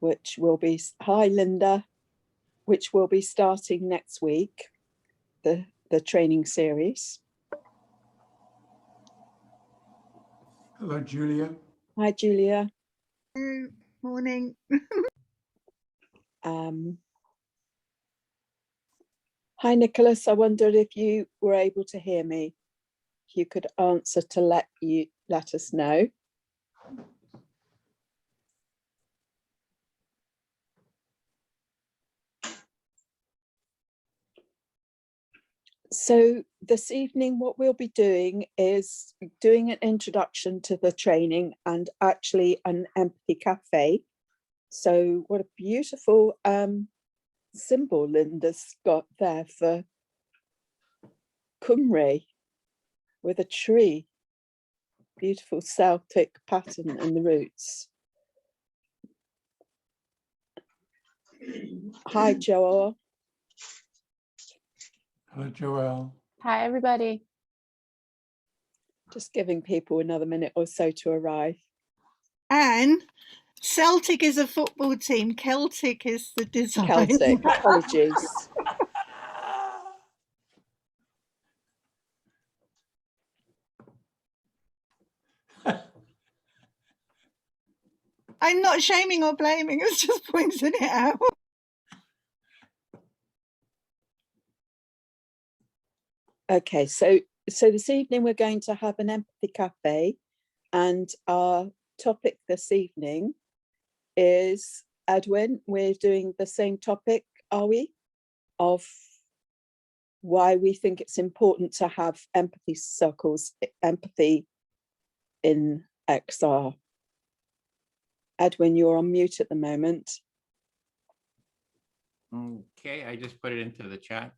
which will be, hi Linda, which will be starting next week, the training series. Hello, Julia. Hi, Julia. Good morning. Hi, Nicholas. I wondered if you were able to hear me. If you could answer to let us know. So this evening, what we'll be doing is doing an introduction to the training and actually an empathy cafe. So what a beautiful symbol Linda's got there for Cymru with a tree. Beautiful Celtic pattern in the roots. Hi, Joel. Hello, Joelle. Hi, everybody. Just giving people another minute or so to arrive. And Celtic is a football team. Celtic is the design. Celtic, apologies. I'm not shaming or blaming, it's just pointing it out. Okay, so this evening we're going to have an empathy cafe, and our topic this evening is, Edwin, we're doing the same topic, are we? Of why we think it's important to have empathy circles, empathy in XR. Edwin, you're on mute at the moment. Okay, I just put it into the chat.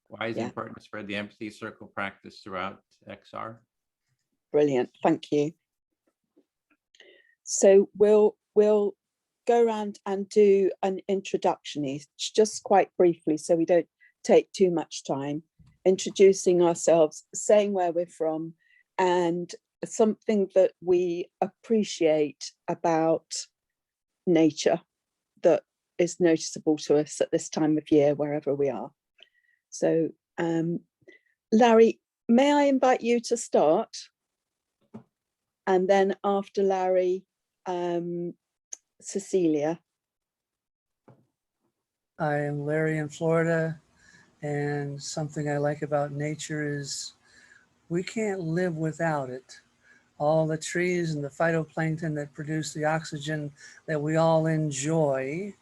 Why is it important to spread the empathy circle practice throughout XR? Brilliant, thank you. So we'll go around and do an introduction, each, just quite briefly, so we don't take too much time, introducing ourselves, saying where we're from, and something that we appreciate about nature that is noticeable to us at this time of year, wherever we are. So, Larry, may I invite you to start? And then after Larry, Cecilia. I am Larry in Florida, and something I like about nature is we can't live without it. All the trees and the phytoplankton that produce the oxygen that we all enjoy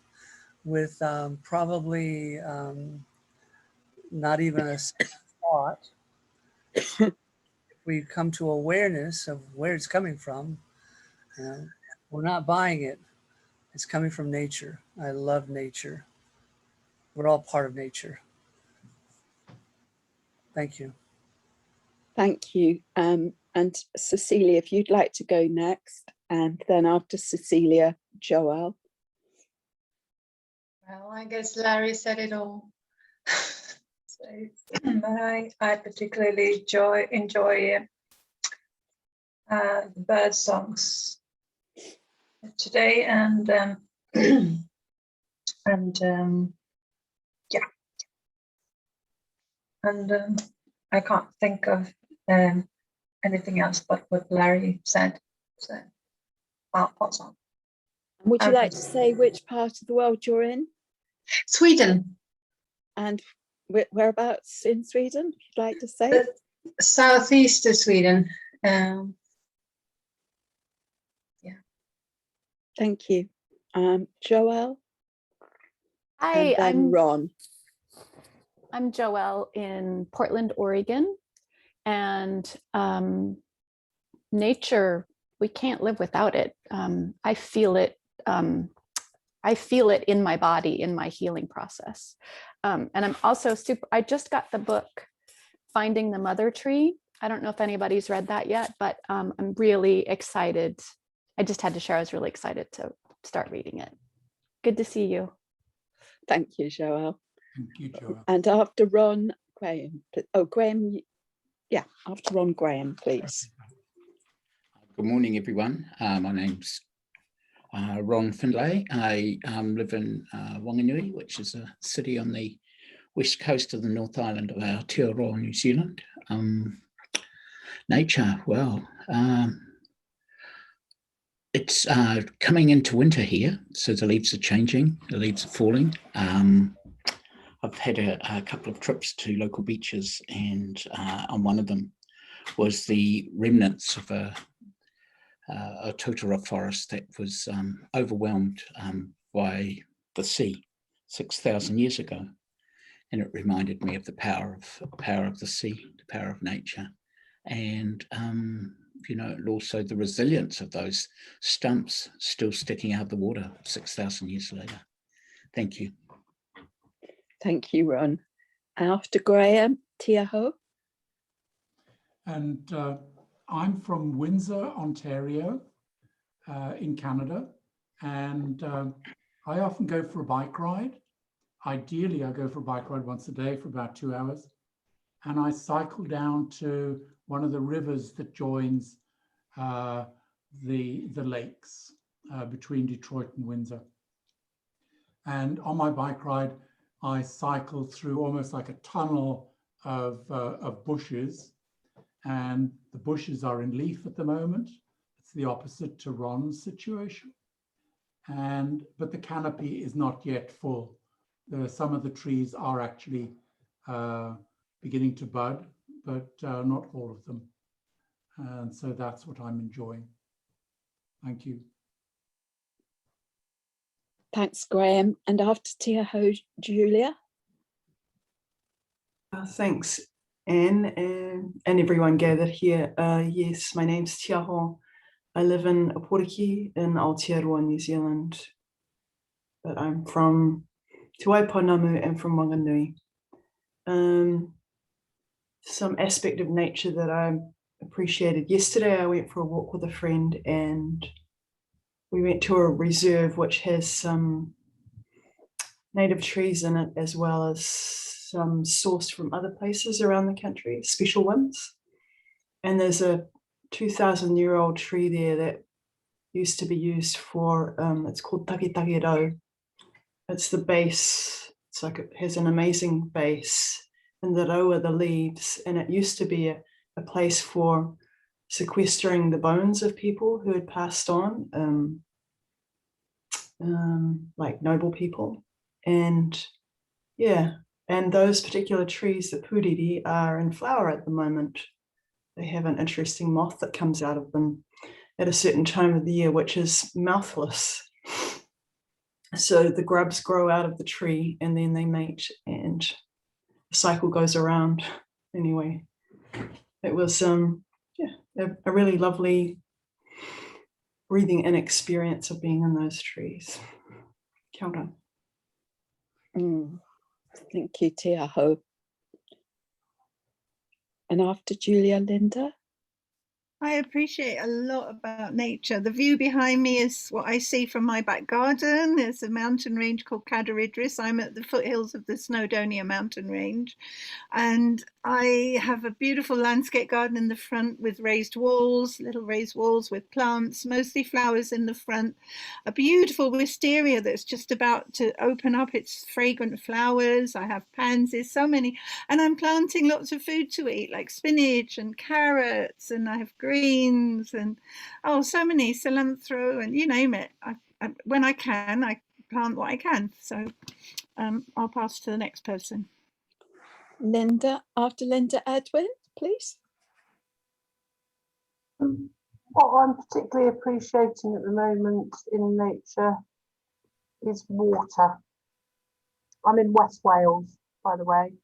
with probably not even a thought. If we come to awareness of where it's coming from, we're not buying it. It's coming from nature. I love nature. We're all part of nature. Thank you. Thank you. And Cecilia, if you'd like to go next, and then after Cecilia, Joel. Well, I guess Larry said it all. But I particularly enjoy the bird songs today, and yeah, and I can't think of anything else but what Larry said, so I'll pass on. Would you like to say which part of the world you're in? Sweden. And whereabouts in Sweden, if you'd like to say? Southeast of Sweden. Yeah. Thank you. Joelle? Hi, I'm Ron. I'm Joelle in Portland, Oregon, and nature, we can't live without it. I feel it. I feel it in my body, in my healing process. And I'm also I just got the book, Finding the Mother Tree. I don't know if anybody's read that yet, but I'm really excited. I just had to share, I was really excited to start reading it. Good to see you. Thank you, Joelle. Thank you, Joelle. And after Ron, Graham. Oh, Graham, yeah, after Ron, Graham, please. Good morning, everyone. My name's Ron Findlay. I live in Wanganui, which is a city on the west coast of the North Island of Aotearoa, New Zealand. Nature, well, it's coming into winter here, so the leaves are changing, the leaves are falling. I've had a couple of trips to local beaches, and on one of them was the remnants of a totara forest that was overwhelmed by the sea 6,000 years ago. And it reminded me of the power of the sea, the power of nature. And, you know, also the resilience of those stumps still sticking out of the water 6,000 years later. Thank you. Thank you, Ron. After Graham, Tiaho. And I'm from Windsor, Ontario, in Canada. And I often go for a bike ride. Ideally, I go for a bike ride once a day for about 2 hours. And I cycle down to one of the rivers that joins the lakes between Detroit and Windsor. And on my bike ride, I cycle through almost like a tunnel of bushes. And the bushes are in leaf at the moment. It's the opposite to Ron's situation. But the canopy is not yet full. Some of the trees are actually beginning to bud, but not all of them. And so that's what I'm enjoying. Thank you. Thanks, Graham. And after Tiaho, Julia. Thanks, Anne, and everyone gathered here. Yes, my name's Tiaho. I live in Oporiki in Aotearoa, New Zealand. But I'm from Te Waipounamu and from Wanganui. Some aspect of nature that I appreciated. Yesterday, I went for a walk with a friend and we went to a reserve which has some native trees in it, as well as some sourced from other places around the country, special ones. And there's a 2,000-year-old tree there that used to be used for, it's called Taketake Rau. It's the base, it's like it has an amazing base, and the rau are the leaves, and it used to be a place for sequestering the bones of people who had passed on, like noble people. And yeah, and those particular trees, the puriri, are in flower at the moment. They have an interesting moth that comes out of them at a certain time of the year, which is mouthless. So the grubs grow out of the tree and then they mate and the cycle goes around. Anyway, it was yeah, a really lovely breathing in experience of being in those trees. Kia ora. Thank you, Tiaho. And after Julia, Linda. I appreciate a lot about nature. The view behind me is what I see from my back garden. There's a mountain range called Cadair Idris. I'm at the foothills of the Snowdonia mountain range. And I have a beautiful landscape garden in the front with raised walls, little raised walls with plants, mostly flowers in the front. A beautiful wisteria that's just about to open up its fragrant flowers. I have pansies, so many. And I'm planting lots of food to eat, like spinach and carrots, and I have greens and so many, cilantro, and you name it. When I can, I plant what I can. So I'll pass to the next person. Linda, after Linda, Edwin, please. What I'm particularly appreciating at the moment in nature is water. I'm in West Wales, by the way,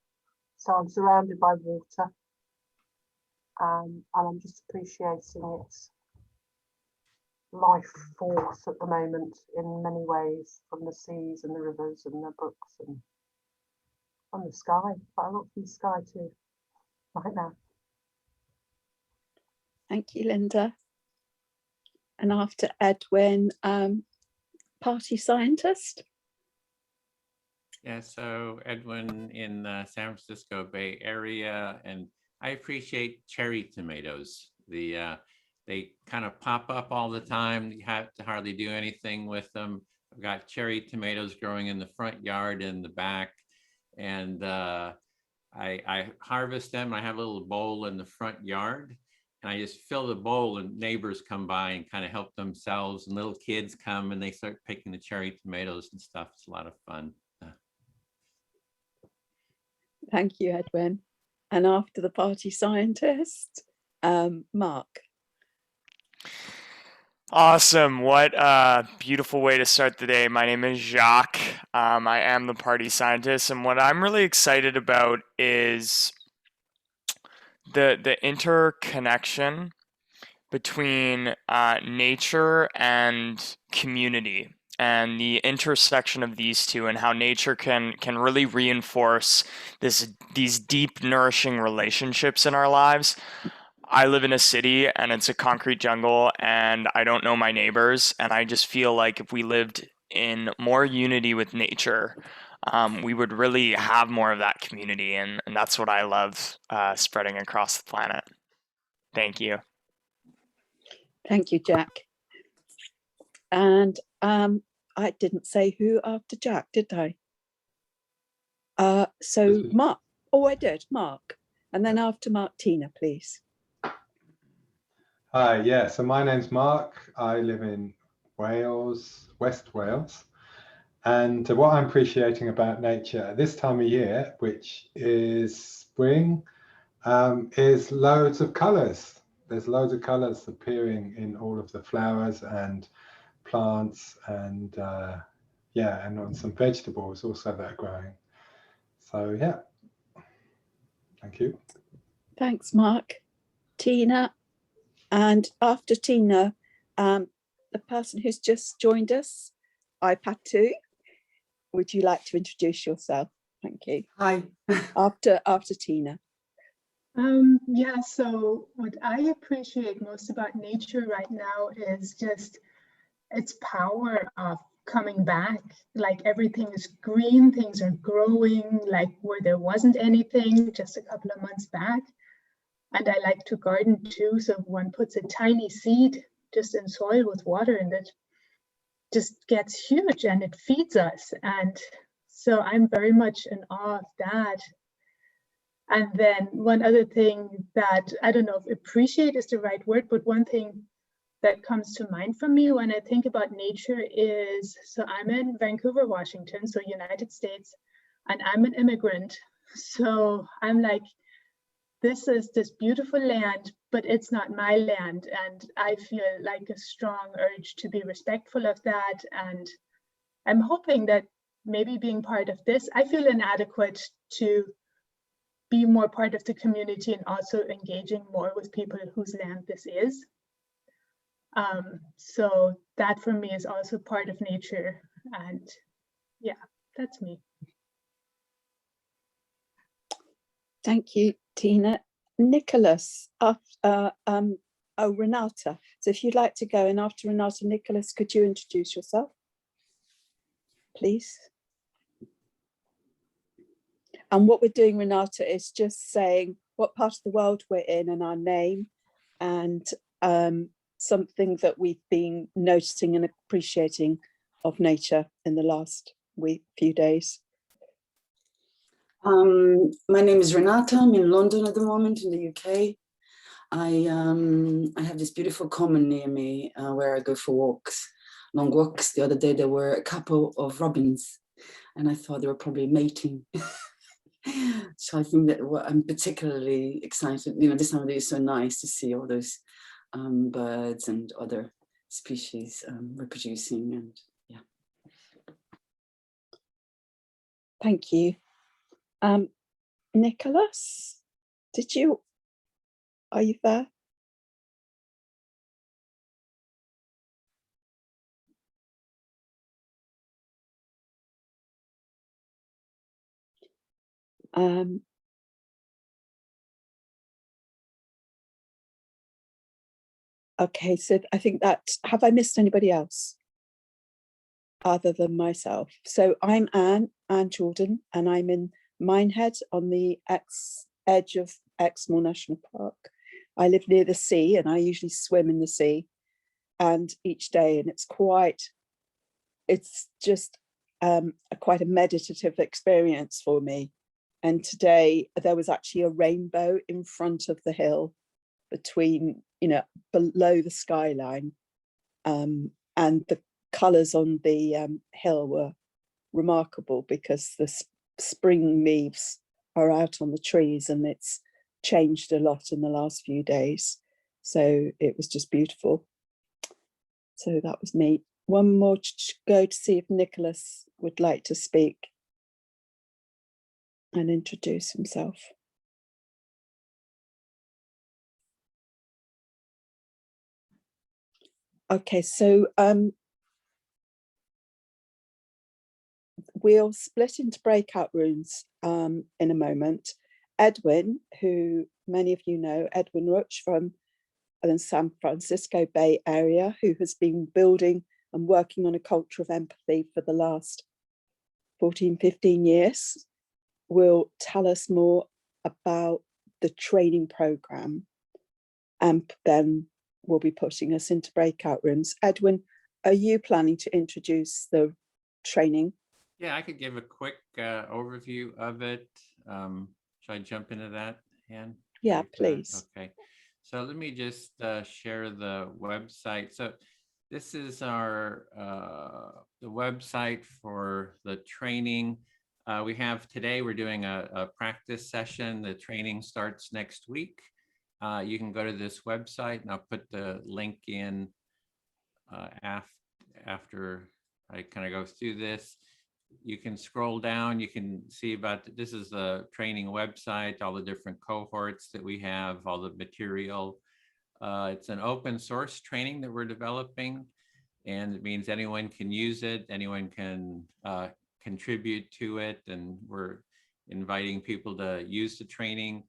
so I'm surrounded by water. And I'm just appreciating its life force at the moment in many ways, from the seas and the rivers and the brooks and from the sky. Quite a lot from the sky too, right now. Thank you, Linda. And after Edwin, party scientist. Yeah, so Edwin in the San Francisco Bay Area, and I appreciate cherry tomatoes. The They kind of pop up all the time. You have to hardly do anything with them. I've got cherry tomatoes growing in the front yard and the back. And I harvest them. I have a little bowl in the front yard. And I just fill the bowl and neighbors come by and kind of help themselves. And little kids come and they start picking the cherry tomatoes and stuff. It's a lot of fun. Thank you, Edwin. And after the party scientist, Mark. Awesome. What a beautiful way to start the day. My name is Jacques. I am the party scientist. And what I'm really excited about is the interconnection between nature and community, and the intersection of these two, and how nature can really reinforce these deep, nourishing relationships in our lives. I live in a city and it's a concrete jungle and I don't know my neighbors, and I just feel like if we lived in more unity with nature, we would really have more of that community, and that's what I love spreading across the planet. Thank you. Thank you, Jack. And I didn't say who after Jack, did I? So Mark. Oh, I did, Mark. And then after Mark, Tina, please. Hi, yeah, so my name's Mark. I live in Wales, West Wales. And what I'm appreciating about nature at this time of year, which is spring, is loads of colours. There's loads of colours appearing in all of the flowers and plants, and yeah, and on some vegetables also that are growing. So yeah, thank you. Thanks, Mark. Tina. And after Tina, the person who's just joined us, iPad 2, would you like to introduce yourself? Thank you. Hi. After Tina. Yeah, so what I appreciate most about nature right now is just its power of coming back. Like everything is green, things are growing, like where there wasn't anything just a couple of months back. And I like to garden too, so one puts a tiny seed just in soil with water and it just gets huge and it feeds us. And so I'm very much in awe of that. And then one other thing that, I don't know if appreciate is the right word, but one thing that comes to mind for me when I think about nature is, so I'm in Vancouver, Washington, so United States, and I'm an immigrant. So I'm like, this is this beautiful land, but it's not my land. And I feel like a strong urge to be respectful of that. And I'm hoping that maybe being part of this, I feel inadequate to be more part of the community and also engaging more with people whose land this is. So that for me is also part of nature. And yeah, that's me. Thank you, Tina. Nicholas, Renata. So if you'd like to go, and after Renata, Nicholas, could you introduce yourself, please? And what we're doing, Renata, is just saying what part of the world we're in and our name, and something that we've been noticing and appreciating of nature in the last few days. My name is Renata. I'm in London at the moment in the UK. I have this beautiful common near me where I go for walks, long walks. The other day there were a couple of robins and I thought they were probably mating. So I think that what I'm particularly excited, you know, this time of the year is so nice to see all those birds and other species reproducing, and yeah. Thank you. Nicholas, are you there? Okay, so I think have I missed anybody else other than myself? So I'm Anne Jordan, and I'm in Minehead on the edge of Exmoor National Park. I live near the sea and I usually swim in the sea, and each day, and it's just quite a meditative experience for me. And today there was actually a rainbow in front of the hill between, below the skyline. And the colours on the hill were remarkable because the spring leaves are out on the trees, and it's changed a lot in the last few days. So it was just beautiful. So that was me. One more to go to see if Nicholas would like to speak and introduce himself. Okay, so we'll split into breakout rooms in a moment. Edwin, who many of you know, Edwin Ruch from the San Francisco Bay Area, who has been building and working on a culture of empathy for the last 14, 15 years, will tell us more about the training program, and then we'll be putting us into breakout rooms. Edwin, are you planning to introduce the training? Yeah, I could give a quick overview of it. Should I jump into that, Anne? Yeah, please. Okay, so let me just share the website. So this is our the website for the training. We have today, we're doing a practice session. The training starts next week. You can go to this website, and I'll put the link in after I kind of go through this. You can scroll down, you can see about, this is the training website, all the different cohorts that we have, all the material. It's an open source training that we're developing, and it means anyone can use it, anyone can contribute to it, and we're inviting people to use the training.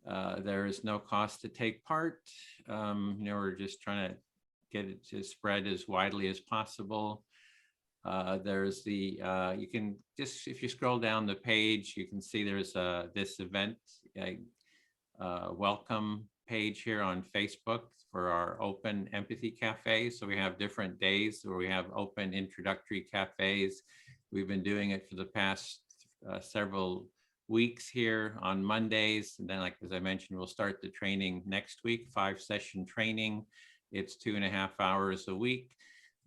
There is no cost to take part. We're just trying to get it to spread as widely as possible. There's the, you can just, if you scroll down the page, you can see there's this event welcome page here on Facebook for our open empathy cafes. So we have different days where we have open introductory cafes. We've been doing it for the past several weeks here on Mondays. And then, like, as I mentioned, we'll start the training next week, 5-session training. It's 2.5 hours a week.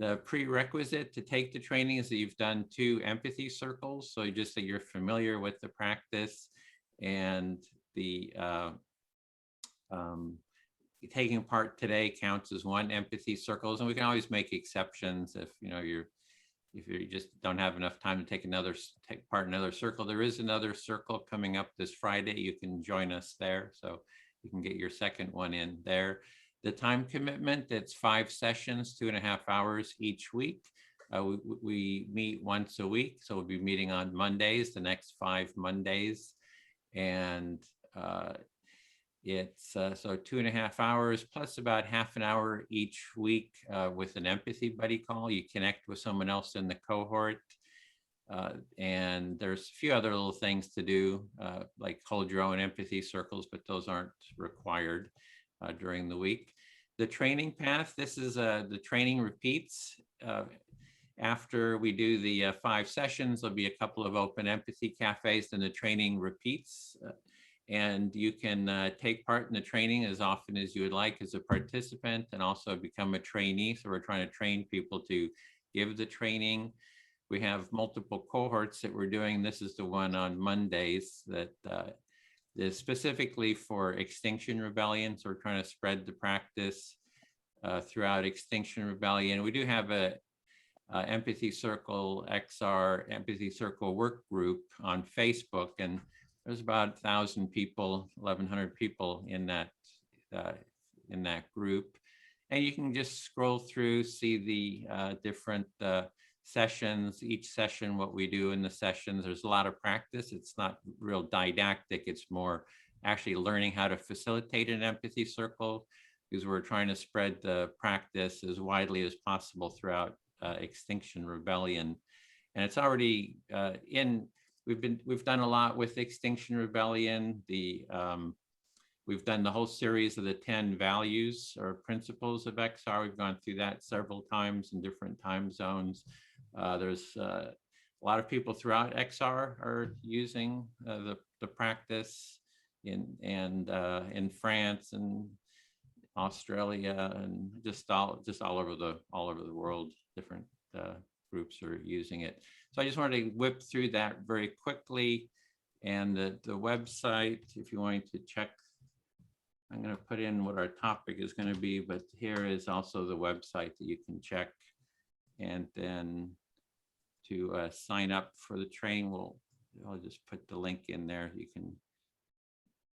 The prerequisite to take the training is that you've done 2 empathy circles. So just that you're familiar with the practice, and the taking part today counts as 1 empathy circles. And we can always make exceptions if you just don't have enough time to take part in another circle. There is another circle coming up this Friday. You can join us there, so you can get your second one in there. The time commitment, it's 5 sessions, 2.5 hours each week. We meet once a week, so we'll be meeting on Mondays, the next 5 Mondays. And it's so 2.5 hours plus about half an hour each week with an empathy buddy call. You connect with someone else in the cohort. And there's a few other little things to do, like hold your own empathy circles, but those aren't required during the week. The training path, this is the training repeats. After we do the 5 sessions, there'll be a couple of open empathy cafes, and the training repeats. And you can take part in the training as often as you would like as a participant, and also become a trainee. So we're trying to train people to give the training. We have multiple cohorts that we're doing. This is the one on Mondays that is specifically for Extinction Rebellion. So we're trying to spread the practice throughout Extinction Rebellion. We do have a Empathy Circle XR Empathy Circle work group on Facebook, and there's about 1,000 people, 1,100 people in that group. And you can just scroll through, see the different sessions, each session, what we do in the sessions. There's a lot of practice. It's not real didactic. It's more actually learning how to facilitate an empathy circle, because we're trying to spread the practice as widely as possible throughout Extinction Rebellion. And it's already we've done a lot with Extinction Rebellion. we've done the whole series of the 10 values or principles of XR. We've gone through that several times in different time zones. There's a lot of people throughout XR are using the practice in France and Australia, and just all over the world. Different groups are using it. So I just wanted to whip through that very quickly. And the website, if you want to check, I'm going to put in what our topic is going to be, but here is also the website that you can check. And then to sign up for the training, I'll just put the link in there. You can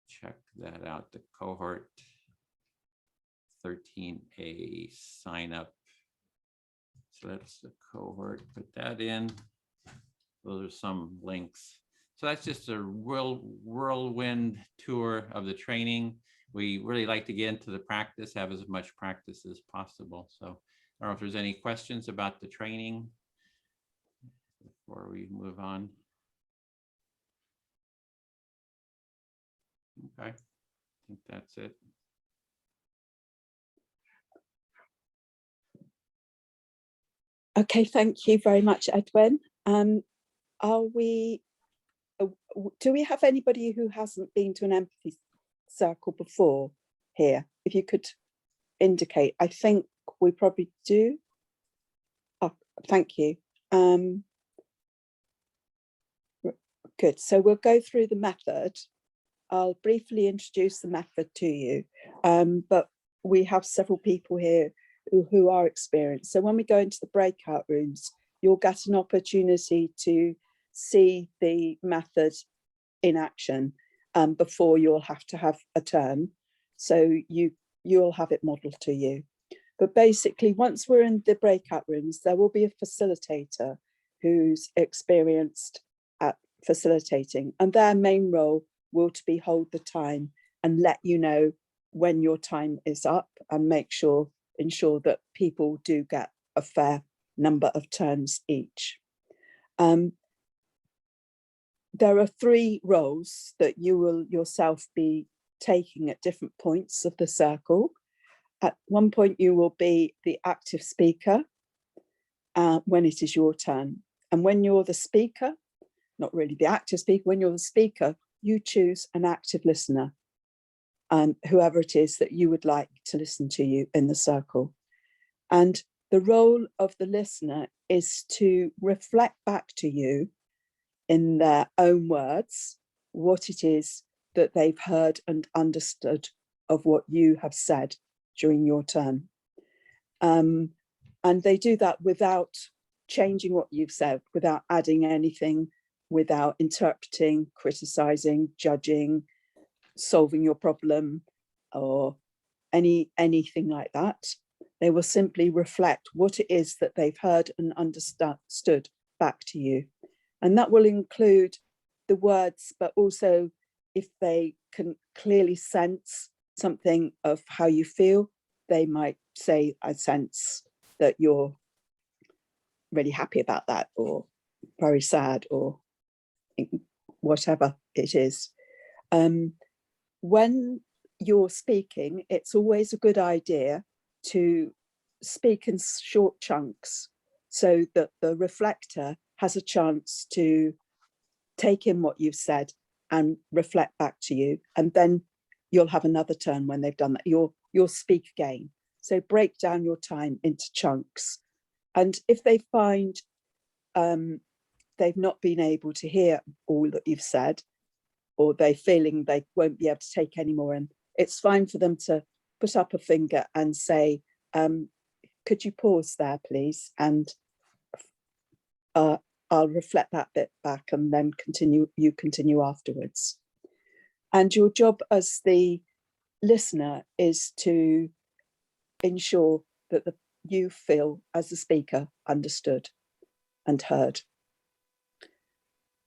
check that out, the cohort 13A sign up. So that's the cohort, put that in. Those are some links. So that's just a whirlwind tour of the training. We really like to get into the practice, have as much practice as possible. So I don't know if there's any questions about the training before we move on. Okay, I think that's it. Okay, thank you very much, Edwin. Do we have anybody who hasn't been to an empathy circle before here? If you could indicate, I think we probably do. Oh, thank you. Good, so we'll go through the method. I'll briefly introduce the method to you, but we have several people here who are experienced. So when we go into the breakout rooms, you'll get an opportunity to see the method in action before you'll have to have a turn. So you'll have it modeled to you. But basically, once we're in the breakout rooms, there will be a facilitator who's experienced at facilitating, and their main role will to be hold the time and let you know when your time is up, and ensure that people do get a fair number of turns each. There are 3 roles that you will yourself be taking at different points of the circle. At one point, you will be the active speaker when it is your turn. And when you're the speaker, not really the active speaker, when you're the speaker, you choose an active listener, whoever it is that you would like to listen to you in the circle. And the role of the listener is to reflect back to you in their own words what it is that they've heard and understood of what you have said during your turn. And they do that without changing what you've said, without adding anything, without interpreting, criticizing, judging, solving your problem, or anything like that. They will simply reflect what it is that they've heard and understood back to you. And that will include the words, but also if they can clearly sense something of how you feel, they might say, I sense that you're really happy about that, or very sad, or whatever it is. When you're speaking, it's always a good idea to speak in short chunks so that the reflector has a chance to take in what you've said and reflect back to you. And then you'll have another turn when they've done that. You'll speak again. So break down your time into chunks. And if they find they've not been able to hear all that you've said, or they're feeling they won't be able to take any more in, it's fine for them to put up a finger and say, could you pause there, please? And I'll reflect that bit back and then you continue afterwards. And your job as the listener is to ensure that you feel, as the speaker, understood and heard.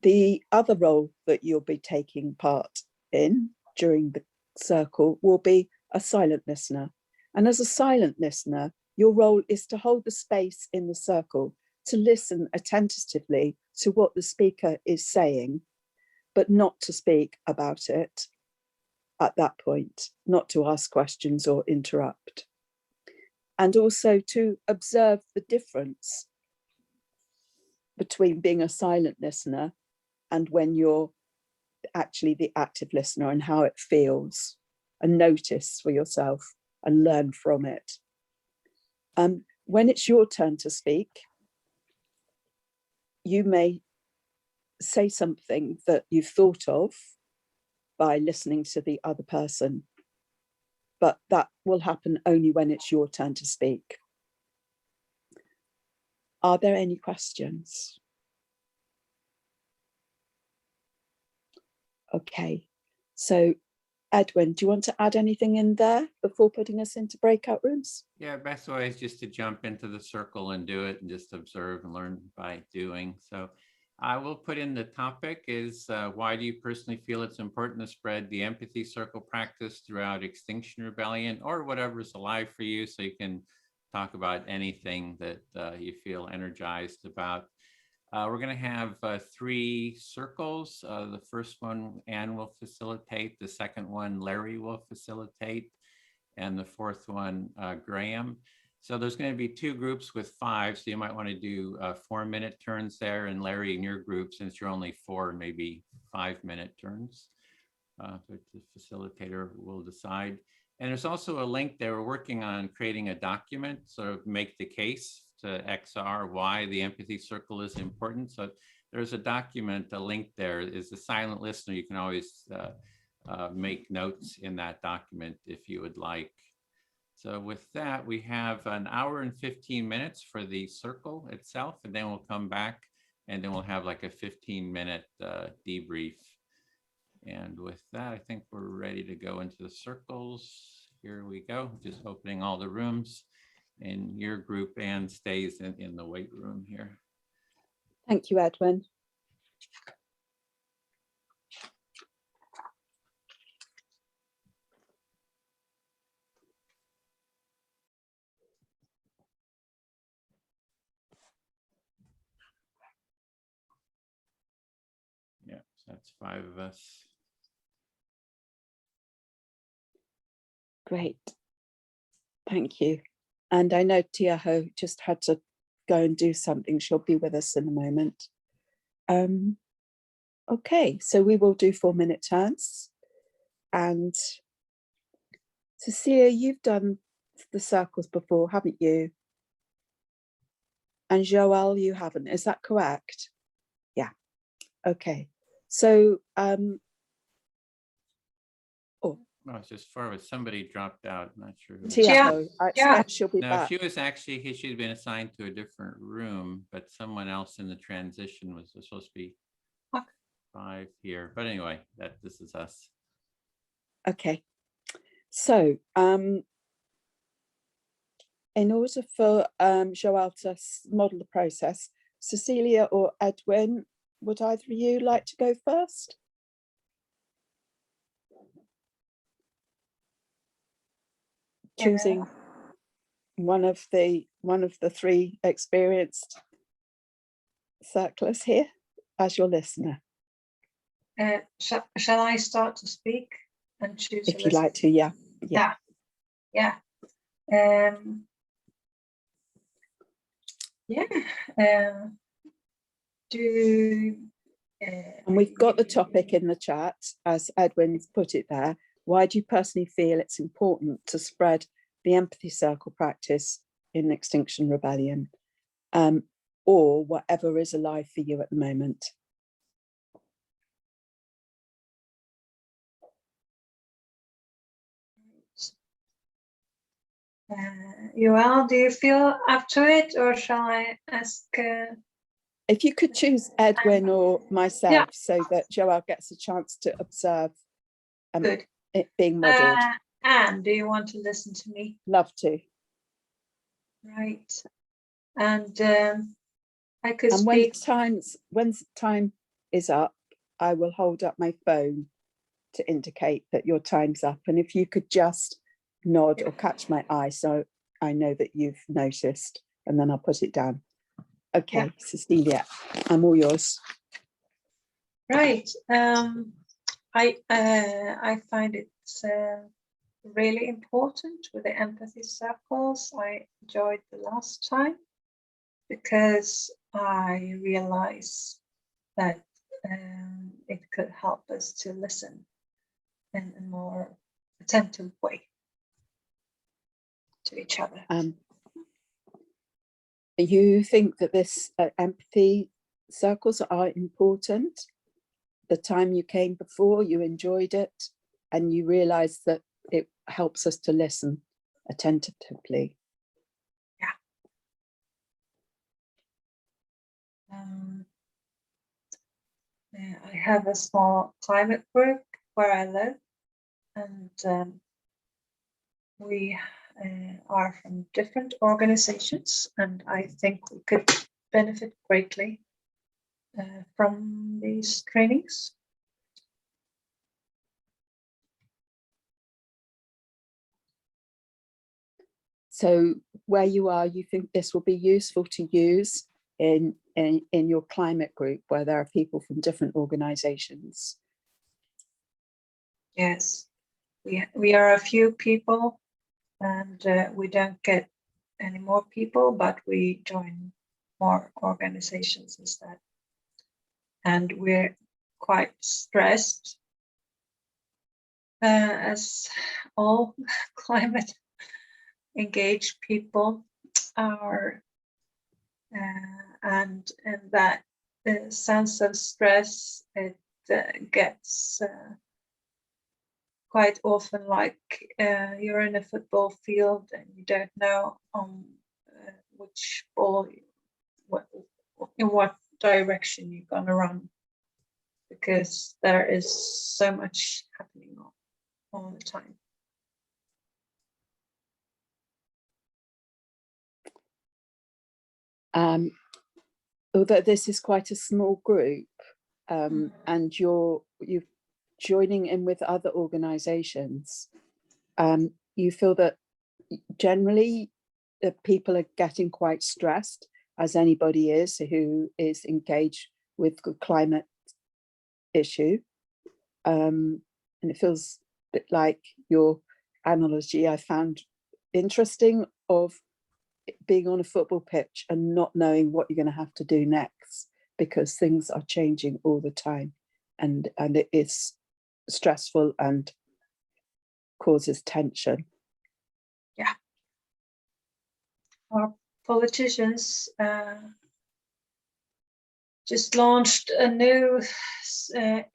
The other role that you'll be taking part in during the circle will be a silent listener. And as a silent listener, your role is to hold the space in the circle, to listen attentively to what the speaker is saying, but not to speak about it. at that point, not to ask questions or interrupt. And also to observe the difference between being a silent listener and when you're actually the active listener, and how it feels, and notice for yourself and learn from it. When it's your turn to speak, you may say something that you've thought of by listening to the other person, but that will happen only when it's your turn to speak. Are there any questions? Okay, so Edwin, do you want to add anything in there before putting us into breakout rooms? Yeah, best way is just to jump into the circle and do it and just observe and learn by doing. So I will put in the topic is why do you personally feel it's important to spread the empathy circle practice throughout Extinction Rebellion or whatever's alive for you, so you can talk about anything that you feel energized about. We're going to have 3 circles. The first one Anne will facilitate, the second one Larry will facilitate, and the fourth one Graham. So there's going to be 2 groups with 5, so you might want to do 4-minute turns there, and Larry, in your group, since you're only 4, maybe 5-minute turns. But the facilitator will decide. And there's also a link there. We're working on creating a document, sort of make the case to XR why the empathy circle is important. So there's a document, a link there. Is the silent listener, you can always make notes in that document if you would like. So with that, we have an hour and 15 minutes for the circle itself, and then we'll come back and then we'll have like a 15-minute debrief. And with that, I think we're ready to go into the circles. Here we go, just opening all the rooms. And your group, Anne, stays in the weight room here. Thank you, Edwin. Yeah, so that's 5 of us. Great. Thank you. And I know Tiaho just had to go and do something. She'll be with us in a moment. Okay, so we will do 4-minute turns. And Cecilia, you've done the circles before, haven't you? And Joelle, you haven't. Is that correct? Yeah. Okay. So, Oh, it's just forward. Somebody dropped out. Not sure who. Tiaho, I expect she'll be no, back. she was actually, she'd been assigned to a different room, but someone else in the transition was supposed to be 5 here. But anyway, this is us. Okay. So, in order for Joelle to model the process, Cecilia or Edwin, would either of you like to go first? Choosing one of the 3 experienced circlers here as your listener. Shall I start to speak and choose? If you'd like to, yeah. And we've got the topic in the chat, as Edwin's put it there. Why do you personally feel it's important to spread the empathy circle practice in Extinction Rebellion, or whatever is alive for you at the moment? Joelle, do you feel up to it, or shall I ask? If you could choose Edwin or myself, so that Joelle gets a chance to observe it being modelled. Anne, do you want to listen to me? Love to. Right. And I could and speak. When time is up, I will hold up my phone to indicate that your time's up. And if you could just nod or catch my eye so I know that you've noticed, and then I'll put it down. Okay, yeah. Cecilia, I'm all yours. Right. I find it it's really important with the empathy circles. I enjoyed the last time because I realized that it could help us to listen in a more attentive way to each other. You think that this empathy circles are important? The time you came before, you enjoyed it, and you realized that it helps us to listen attentively. Yeah. I have a small climate group where I live, and we are from different organizations, and I think we could benefit greatly from these trainings. So where you are, you think this will be useful to use in your climate group where there are people from different organizations? Yes, we are a few people, and we don't get any more people, but we join more organizations instead. And we're quite stressed, as all climate engaged people are, and that sense of stress, it gets quite often like you're in a football field and you don't know which ball, in what direction you're gonna run, because there is so much happening all the time. Although this is quite a small group, and you're joining in with other organizations, you feel that generally the people are getting quite stressed, as anybody is who is engaged with the climate issue. And it feels a bit like your analogy I found interesting, of being on a football pitch and not knowing what you're going to have to do next, because things are changing all the time, and it is stressful and causes tension. Yeah. Our politicians just launched a new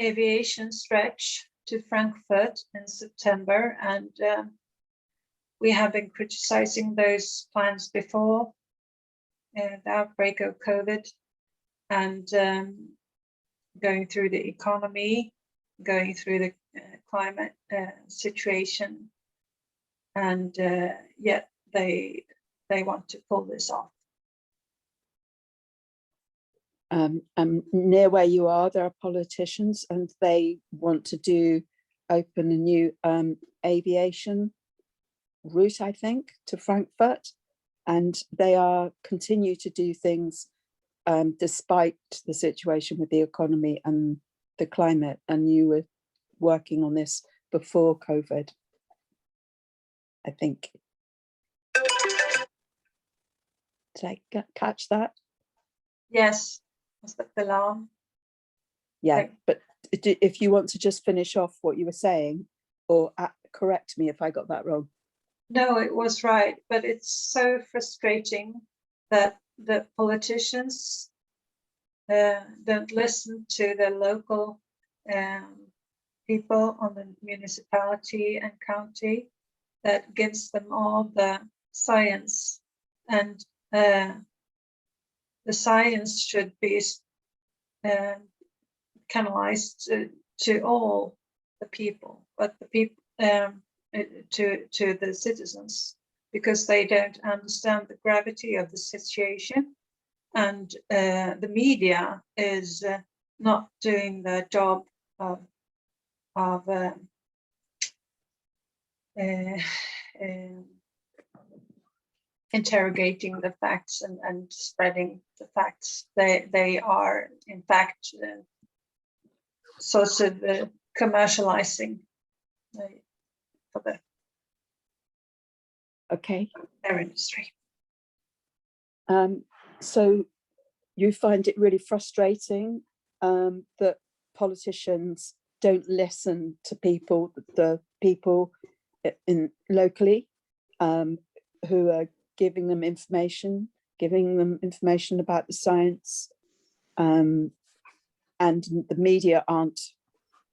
aviation stretch to Frankfurt in September, and we have been criticizing those plans before the outbreak of COVID, and going through the economy, going through the climate situation, and yet they want to pull this off. Near where you are, there are politicians, and they want to open a new aviation route, I think, to Frankfurt, and they continue to do things despite the situation with the economy and the climate. And you were working on this before COVID, I think. Did I catch that? Yes, was that the alarm? Yeah, but if you want to just finish off what you were saying, or correct me if I got that wrong. No, it was right, but it's so frustrating that the politicians don't listen to the local people on the municipality and county that gives them all the science, and the science should be canalized to all the people, but the people to the citizens, because they don't understand the gravity of the situation, and the media is not doing their job of interrogating the facts and spreading the facts. They are in fact sort of commercializing for Okay. their industry. So you find it really frustrating that politicians don't listen to people, the people in locally who are giving them information about the science, and the media aren't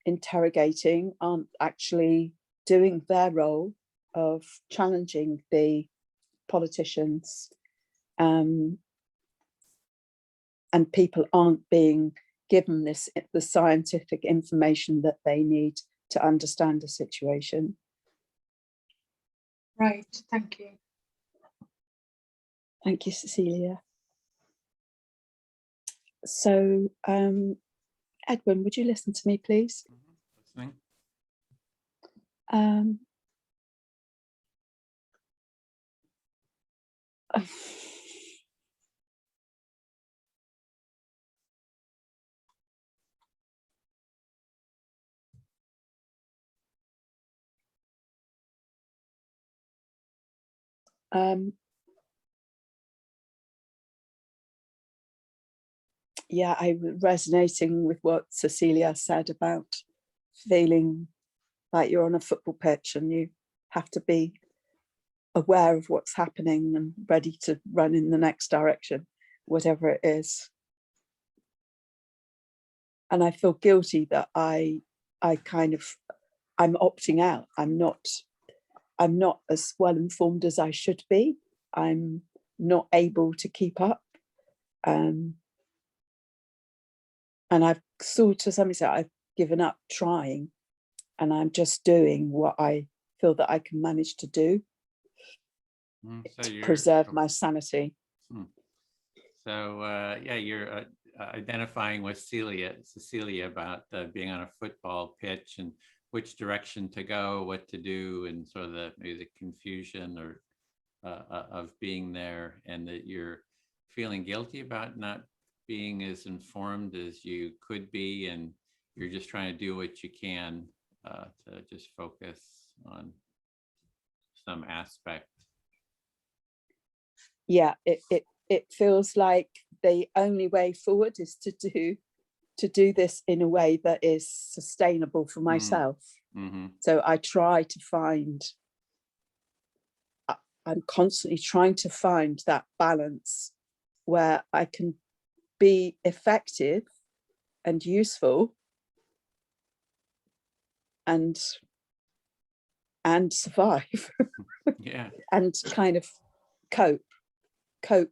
interrogating, aren't actually doing their role of challenging the politicians, and people aren't being given the scientific information that they need to understand the situation. Right, thank you. Thank you, Cecilia. So, Edwin, would you listen to me, please? Listening. Yeah, I was resonating with what Cecilia said about feeling like you're on a football pitch and you have to be aware of what's happening and ready to run in the next direction, whatever it is. And I feel guilty that I'm opting out. I'm not as well informed as I should be. I'm not able to keep up. And I've to some extent, I've given up trying, and I'm just doing what I feel that I can manage to do to preserve my sanity. So yeah, you're identifying with Cecilia about being on a football pitch and which direction to go, what to do, and sort of maybe the confusion or of being there, and that you're feeling guilty about not being as informed as you could be, and you're just trying to do what you can to just focus on some aspect. Yeah, it feels like the only way forward is to do this in a way that is sustainable for myself. Mm-hmm. So I try to find, I'm constantly trying to find that balance where I can be effective and useful and survive. Yeah. And kind of cope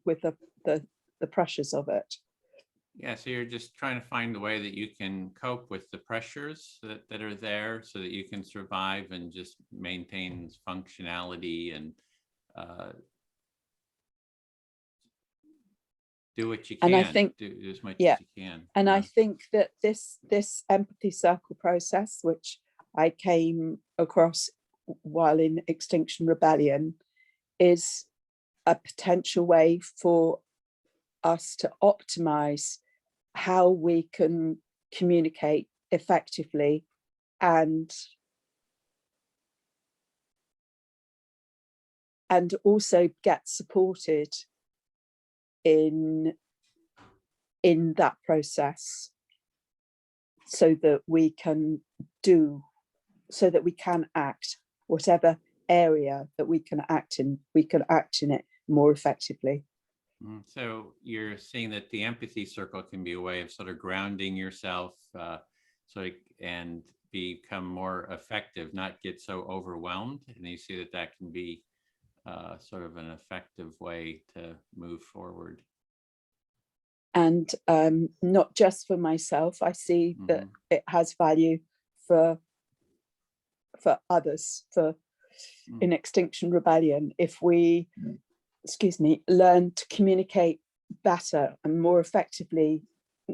with the pressures of it. Yeah, so you're just trying to find a way that you can cope with the pressures that are there so that you can survive and just maintain functionality and do what you can. And I think, do as much yeah, as you can. and I think that this empathy circle process, which I came across while in Extinction Rebellion, is a potential way for us to optimize how we can communicate effectively and also get supported in that process, so that we can act whatever area that we can act in it more effectively. So you're seeing that the empathy circle can be a way of sort of grounding yourself and become more effective, not get so overwhelmed. And you see that can be sort of an effective way to move forward. And not just for myself, I see that it has value for others, in Extinction Rebellion. If we, learn to communicate better and more effectively,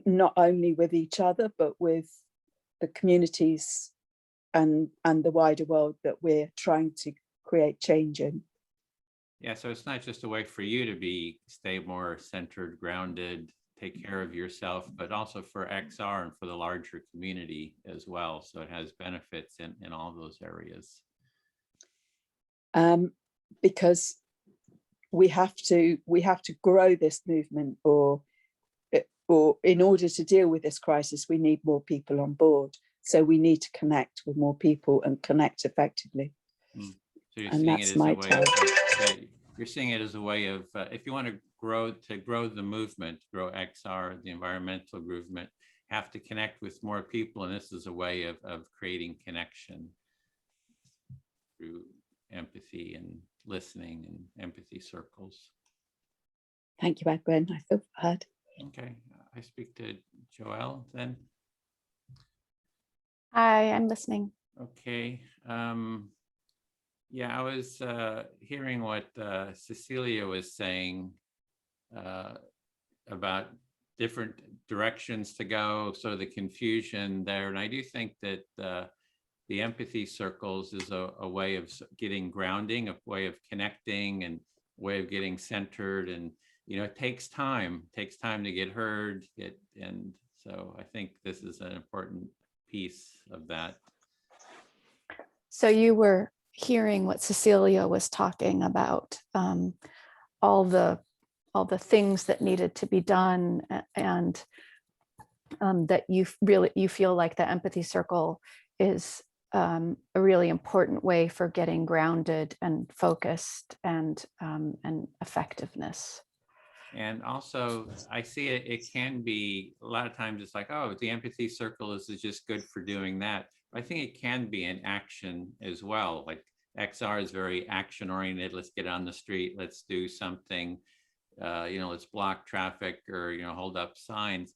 not only with each other, but with the communities and the wider world that we're trying to create change in. Yeah, so it's not just a way for you to stay more centered, grounded, take care of yourself, but also for XR and for the larger community as well. So it has benefits in all those areas. because we have to grow this movement, or in order to deal with this crisis, we need more people on board. So we need to connect with more people and connect effectively. So you're And seeing that's it as my a way of, you're seeing it as a way of, if you want to grow the movement, grow XR, the environmental movement, have to connect with more people. And this is a way of creating connection through empathy and listening and empathy circles. Thank you, Edwin. I feel heard. Okay, I speak to Joelle then. Hi, I'm listening. Okay. Yeah, I was hearing what Cecilia was saying about different directions to go, sort of the confusion there. And I do think that the empathy circles is a way of getting grounding, a way of connecting, and a way of getting centered. And, you know, it takes time to get heard. And so I think this is an important piece of that. So you were hearing what Cecilia was talking about, all the things that needed to be done, and that you feel like the empathy circle is a really important way for getting grounded and focused and effectiveness. And also, I see it can be, a lot of times it's like, oh, the empathy circle is just good for doing that. But I think it can be an action as well. Like XR is very action oriented. Let's get on the street. Let's do something, you know, let's block traffic, or, you know, hold up signs.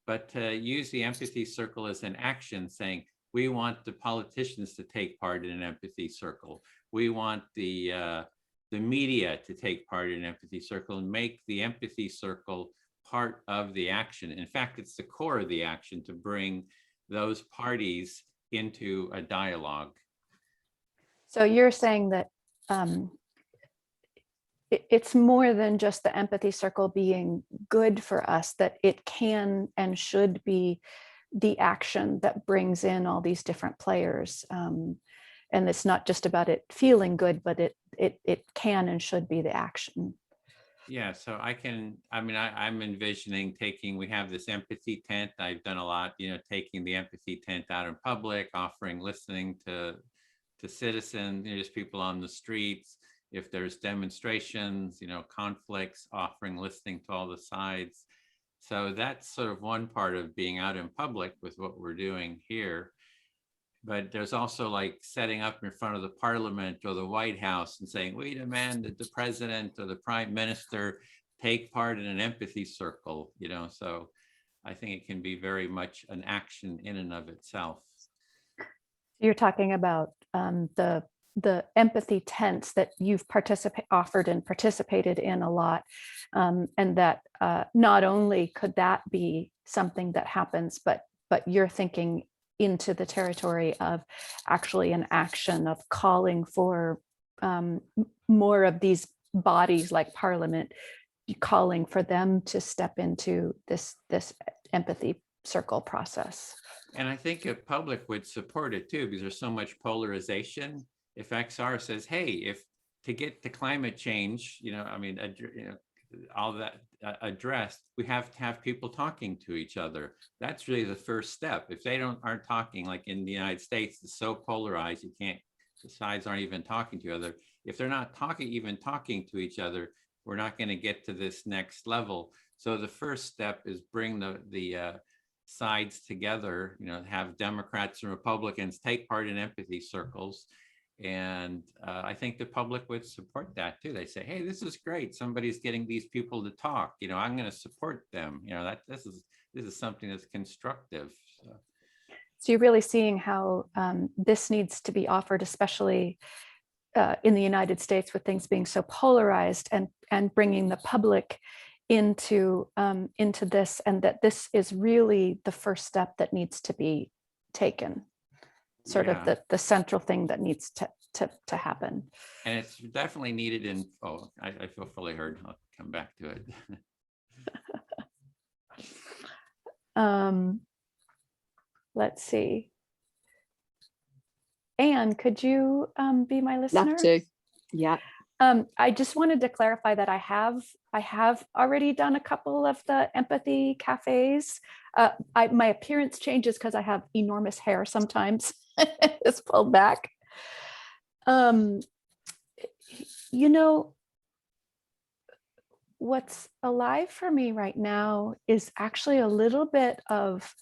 But to use the empathy circle as an action, saying, we want the politicians to take part in an empathy circle. We want the media to take part in an empathy circle, and make the empathy circle part of the action. In fact, it's the core of the action to bring those parties into a dialogue. So you're saying that it's more than just the empathy circle being good for us, that it can and should be the action that brings in all these different players. And it's not just about it feeling good, but it can and should be the action. Yeah, so I'm envisioning we have this empathy tent. I've done a lot, you know, taking the empathy tent out in public, offering listening to citizens, you know, just people on the streets. If there's demonstrations, you know, conflicts, offering listening to all the sides. So that's sort of one part of being out in public with what we're doing here. But there's also like setting up in front of the Parliament or the White House and saying, we demand that the president or the prime minister take part in an empathy circle, you know. So I think it can be very much an action in and of itself. You're talking about the empathy tents that you've offered and participated in a lot, and that not only could that be something that happens, but you're thinking into the territory of actually an action of calling for more of these bodies like Parliament, calling for them to step into this empathy circle process. And I think the public would support it too, because there's so much polarization. If XR says, hey, if to get to climate change, you know, I mean, you know, all that addressed, we have to have people talking to each other. That's really the first step. If they aren't talking, like in the United States, it's so polarized, the sides aren't even talking to each other. If they're not even talking to each other, we're not going to get to this next level. So the first step is bring the sides together, you know, have Democrats and Republicans take part in empathy circles. And I think the public would support that too. They say, hey, this is great. Somebody's getting these people to talk. You know, I'm going to support them. You know, this is something that's constructive. So you're really seeing how this needs to be offered, especially in the United States, with things being so polarized, and bringing the public into this, and that this is really the first step that needs to be taken. Sort of the central thing that needs to happen. And it's definitely needed I feel fully heard. I'll come back to it. Let's see. Anne, could you be my listener? Love to. Yeah. I just wanted to clarify that I have already done a couple of the empathy cafes. My appearance changes because I have enormous hair sometimes. It's pulled back. You know, what's alive for me right now is actually a little bit of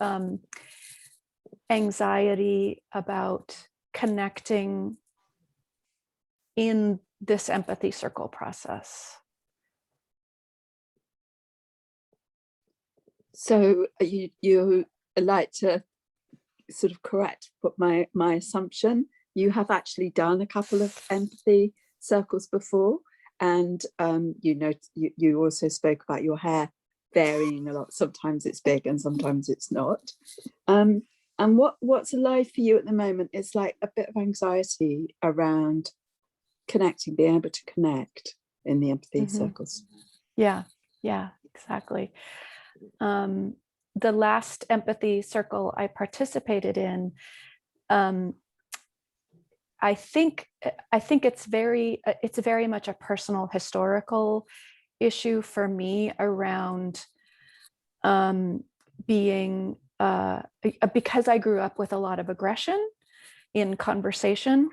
anxiety about connecting in this empathy circle process. So you like to sort of correct my assumption. You have actually done a couple of empathy circles before, and you know, you also spoke about your hair varying a lot. Sometimes it's big and sometimes it's not. And what's alive for you at the moment is like a bit of anxiety around connecting, being able to connect in the empathy circles. Yeah, exactly. The last empathy circle I participated in, I think it's very much a personal historical issue for me around being because I grew up with a lot of aggression in conversation.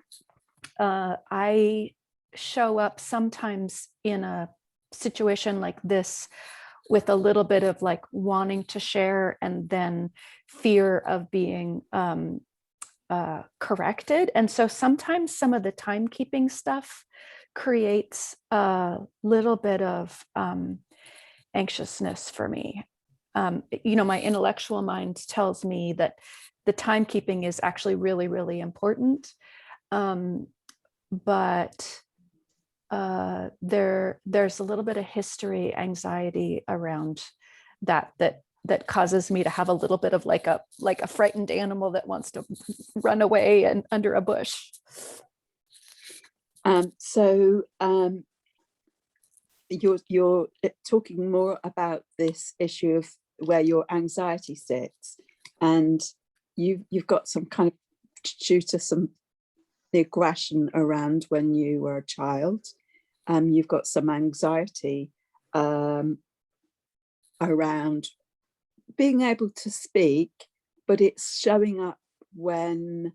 I show up sometimes in a situation like this with a little bit of like wanting to share and then fear of being corrected. And so sometimes some of the timekeeping stuff creates a little bit of anxiousness for me. You know, my intellectual mind tells me that the timekeeping is actually really, really important. But there's a little bit of history anxiety around that causes me to have a little bit of like a frightened animal that wants to run away and under a bush. You're talking more about this issue of where your anxiety sits, and you've got some kind of, due to some the aggression around when you were a child, you've got some anxiety around being able to speak, but it's showing up when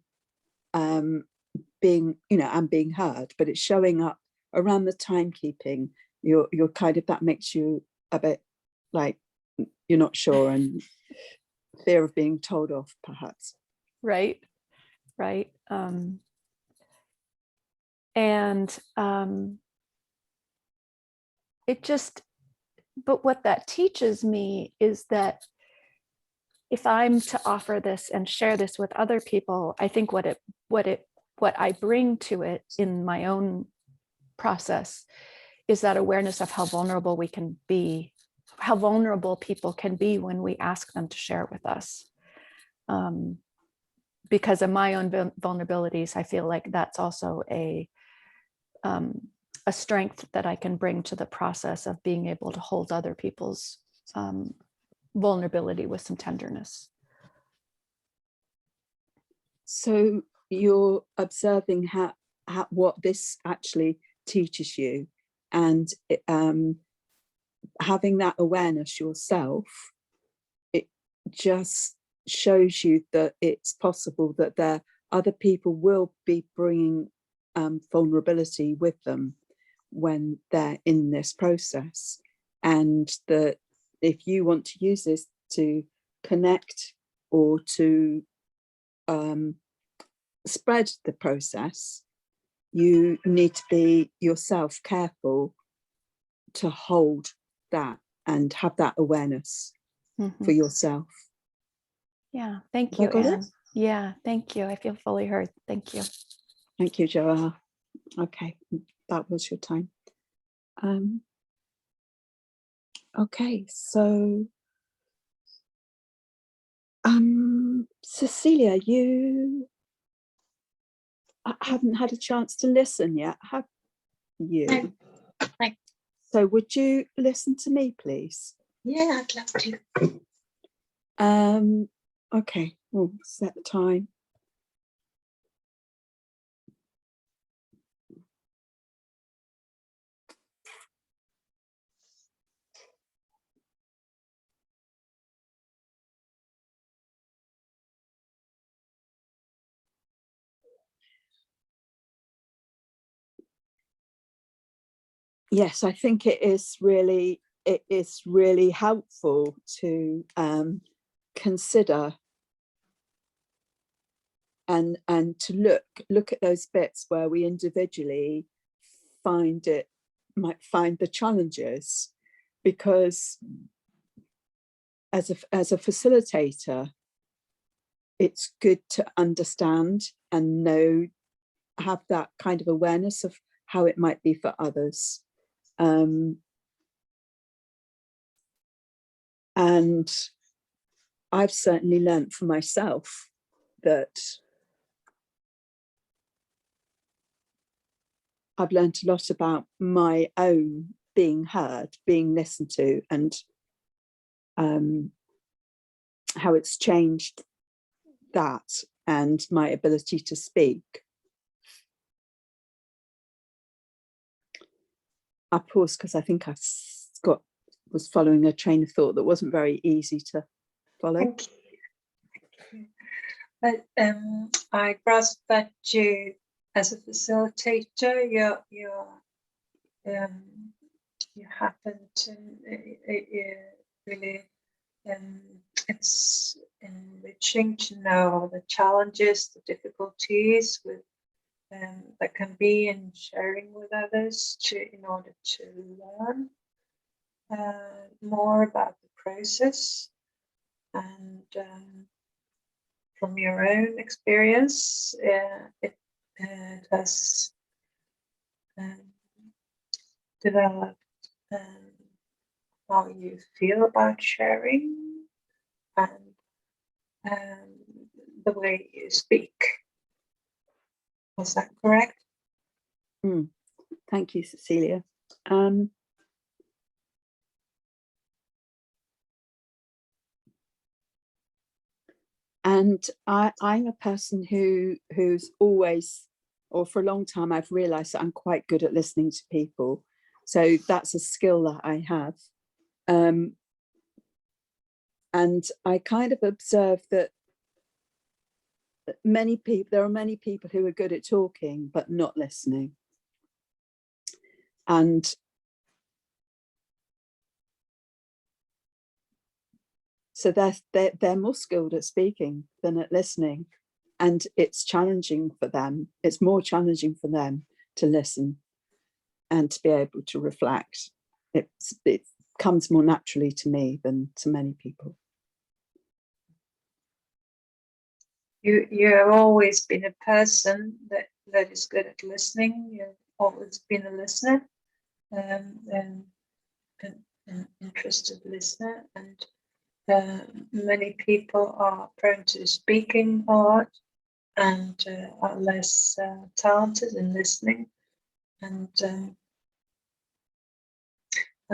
being, you know, and being heard, but it's showing up around the timekeeping. You're kind of, that makes you a bit like you're not sure, and fear of being told off, perhaps. Right. It just, but what that teaches me is that if I'm to offer this and share this with other people, I think what I bring to it in my own process is that awareness of how vulnerable we can be, how vulnerable people can be when we ask them to share with us. Because of my own vulnerabilities, I feel like that's also a strength that I can bring to the process of being able to hold other people's vulnerability with some tenderness. So you're observing how what this actually teaches you, and having that awareness yourself, it just shows you that it's possible that there other people will be bringing vulnerability with them when they're in this process, and that if you want to use this to connect or to spread the process, you need to be yourself careful to hold that and have that awareness for yourself. Yeah, thank you, Anne. Yeah, thank you. I feel fully heard. Thank you. Thank you, Joelle. Okay, that was your time. Okay, so Cecilia, you haven't had a chance to listen yet, have you? No. So would you listen to me, please? Yeah, I'd love to. Okay, we'll set the time. yes, I think it is really helpful to consider and to look at those bits where we individually might find the challenges, because as a facilitator, it's good to understand and have that kind of awareness of how it might be for others. And I've certainly learned for myself that I've learned a lot about my own being heard, being listened to, and how it's changed that and my ability to speak. I paused because I think I was following a train of thought that wasn't very easy to follow. Thank you. But I grasp that you, as a facilitator, you happen to really it's enriching to know the challenges, the difficulties with that can be in sharing with others in order to learn more about the process. And from your own experience, it has developed how you feel about sharing and the way you speak. Was that correct? Thank you, Cecilia. And I'm a person who's always, or for a long time, I've realized that I'm quite good at listening to people. So that's a skill that I have. And I kind of observe that there are many people who are good at talking, but not listening. And so they're more skilled at speaking than at listening. And it's challenging for them. It's more challenging for them to listen and to be able to reflect. It comes more naturally to me than to many people. You have always been a person that is good at listening. You've always been a listener, and an interested listener. And many people are prone to speaking a lot and are less talented in listening. And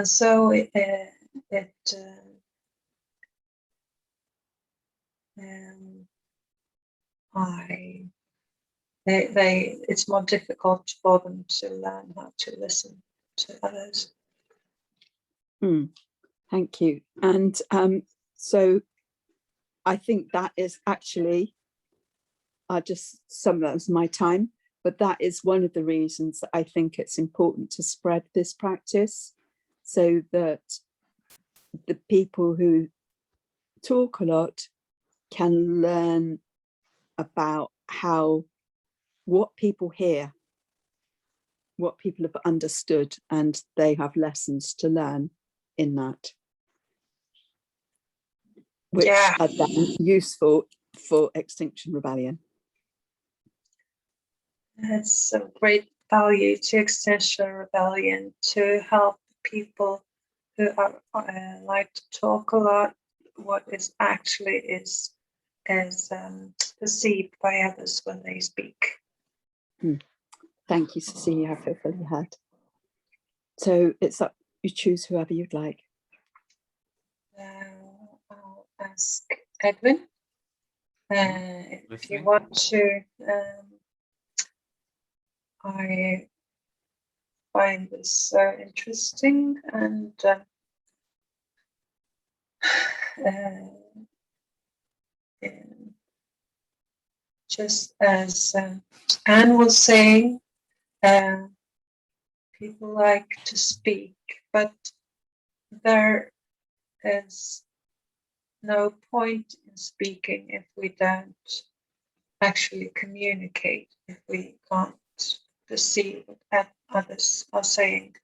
so it's more difficult for them to learn how to listen to others. Thank you. And so I think that is actually, I just summarize my time, but that is one of the reasons that I think it's important to spread this practice, so that the people who talk a lot can learn about what people hear, what people have understood, and they have lessons to learn in that, which are then useful for Extinction Rebellion. It's of great value to Extinction Rebellion to help people who are like to talk a lot, what is actually is perceived by others when they speak. Thank you, Cecilia. I feel fully heard. So it's up, you choose whoever you'd like. I'll ask Edwin if you want to. I find this so interesting, and just as Anne was saying, people like to speak, but there is no point in speaking if we don't actually communicate, if we can't perceive what others are saying.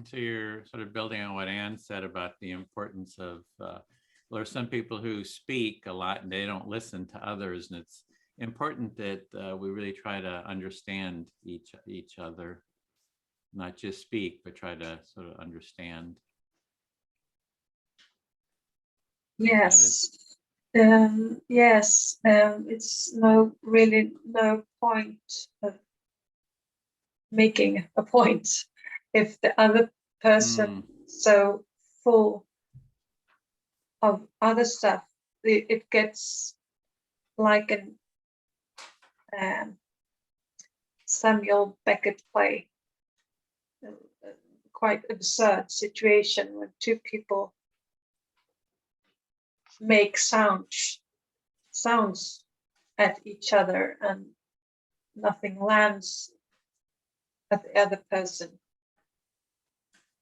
So you're sort of building on what Anne said about the importance of, well, there are some people who speak a lot and they don't listen to others, and it's important that we really try to understand each other, not just speak, but try to sort of understand. Yes. Yes, it's really no point of making a point if the other person so full of other stuff. It gets like an Samuel Beckett play, quite absurd situation when two people make sounds at each other and nothing lands at the other person.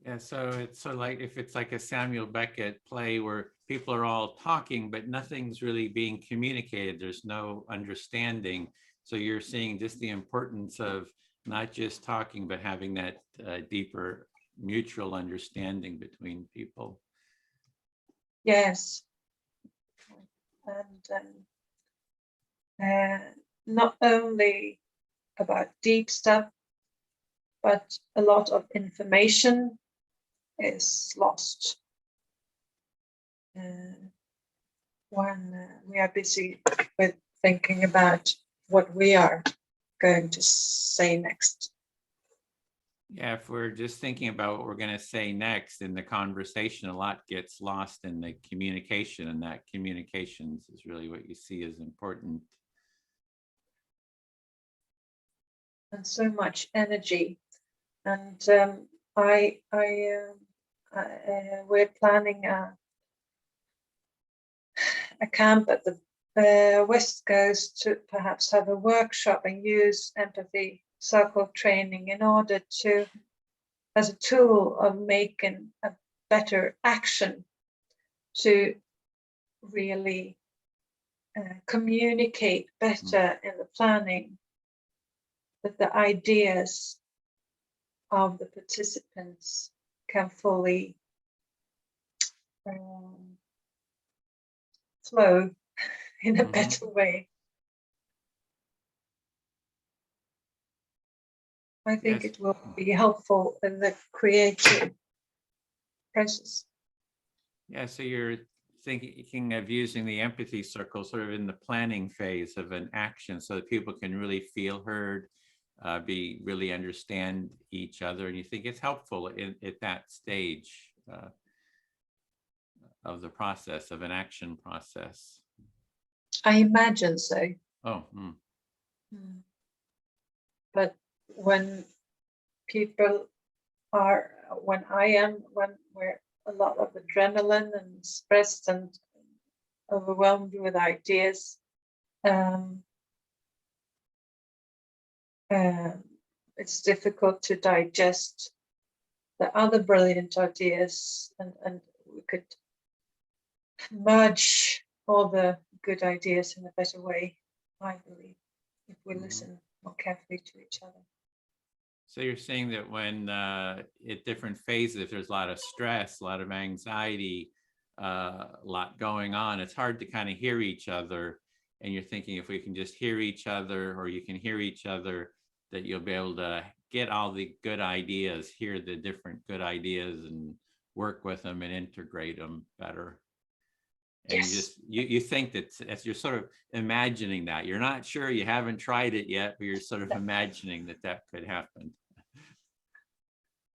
Yeah, so it's sort of like if it's like a Samuel Beckett play where people are all talking, but nothing's really being communicated. There's no understanding. So you're seeing just the importance of not just talking, but having that deeper mutual understanding between people. Yes. And not only about deep stuff, but a lot of information is lost when we are busy with thinking about what we are going to say next. Yeah, if we're just thinking about what we're going to say next in the conversation, a lot gets lost in the communication, and that communications is really what you see as important. And so much energy. And we're planning a camp at the West Coast to perhaps have a workshop and use Empathy Circle Training in order to, as a tool of making a better action, to really communicate better in the planning, that the ideas of the participants can fully flow in a better way. I think it will be helpful in the creative process. Yeah, so you're thinking of using the empathy circle sort of in the planning phase of an action so that people can really feel heard, really understand each other. And you think it's helpful at that stage of the process, of an action process. I imagine so. Oh. But when we're a lot of adrenaline and stressed and overwhelmed with ideas, it's difficult to digest the other brilliant ideas, and we could merge all the good ideas in a better way, I believe, if we listen more carefully to each other. So you're saying that when at different phases, if there's a lot of stress, a lot of anxiety, a lot going on, it's hard to kind of hear each other. And you're thinking if we can just hear each other, or you can hear each other, that you'll be able to get all the good ideas, hear the different good ideas and work with them and integrate them better. And yes. you think that you're sort of imagining that. You're not sure, you haven't tried it yet, but you're sort of imagining that could happen.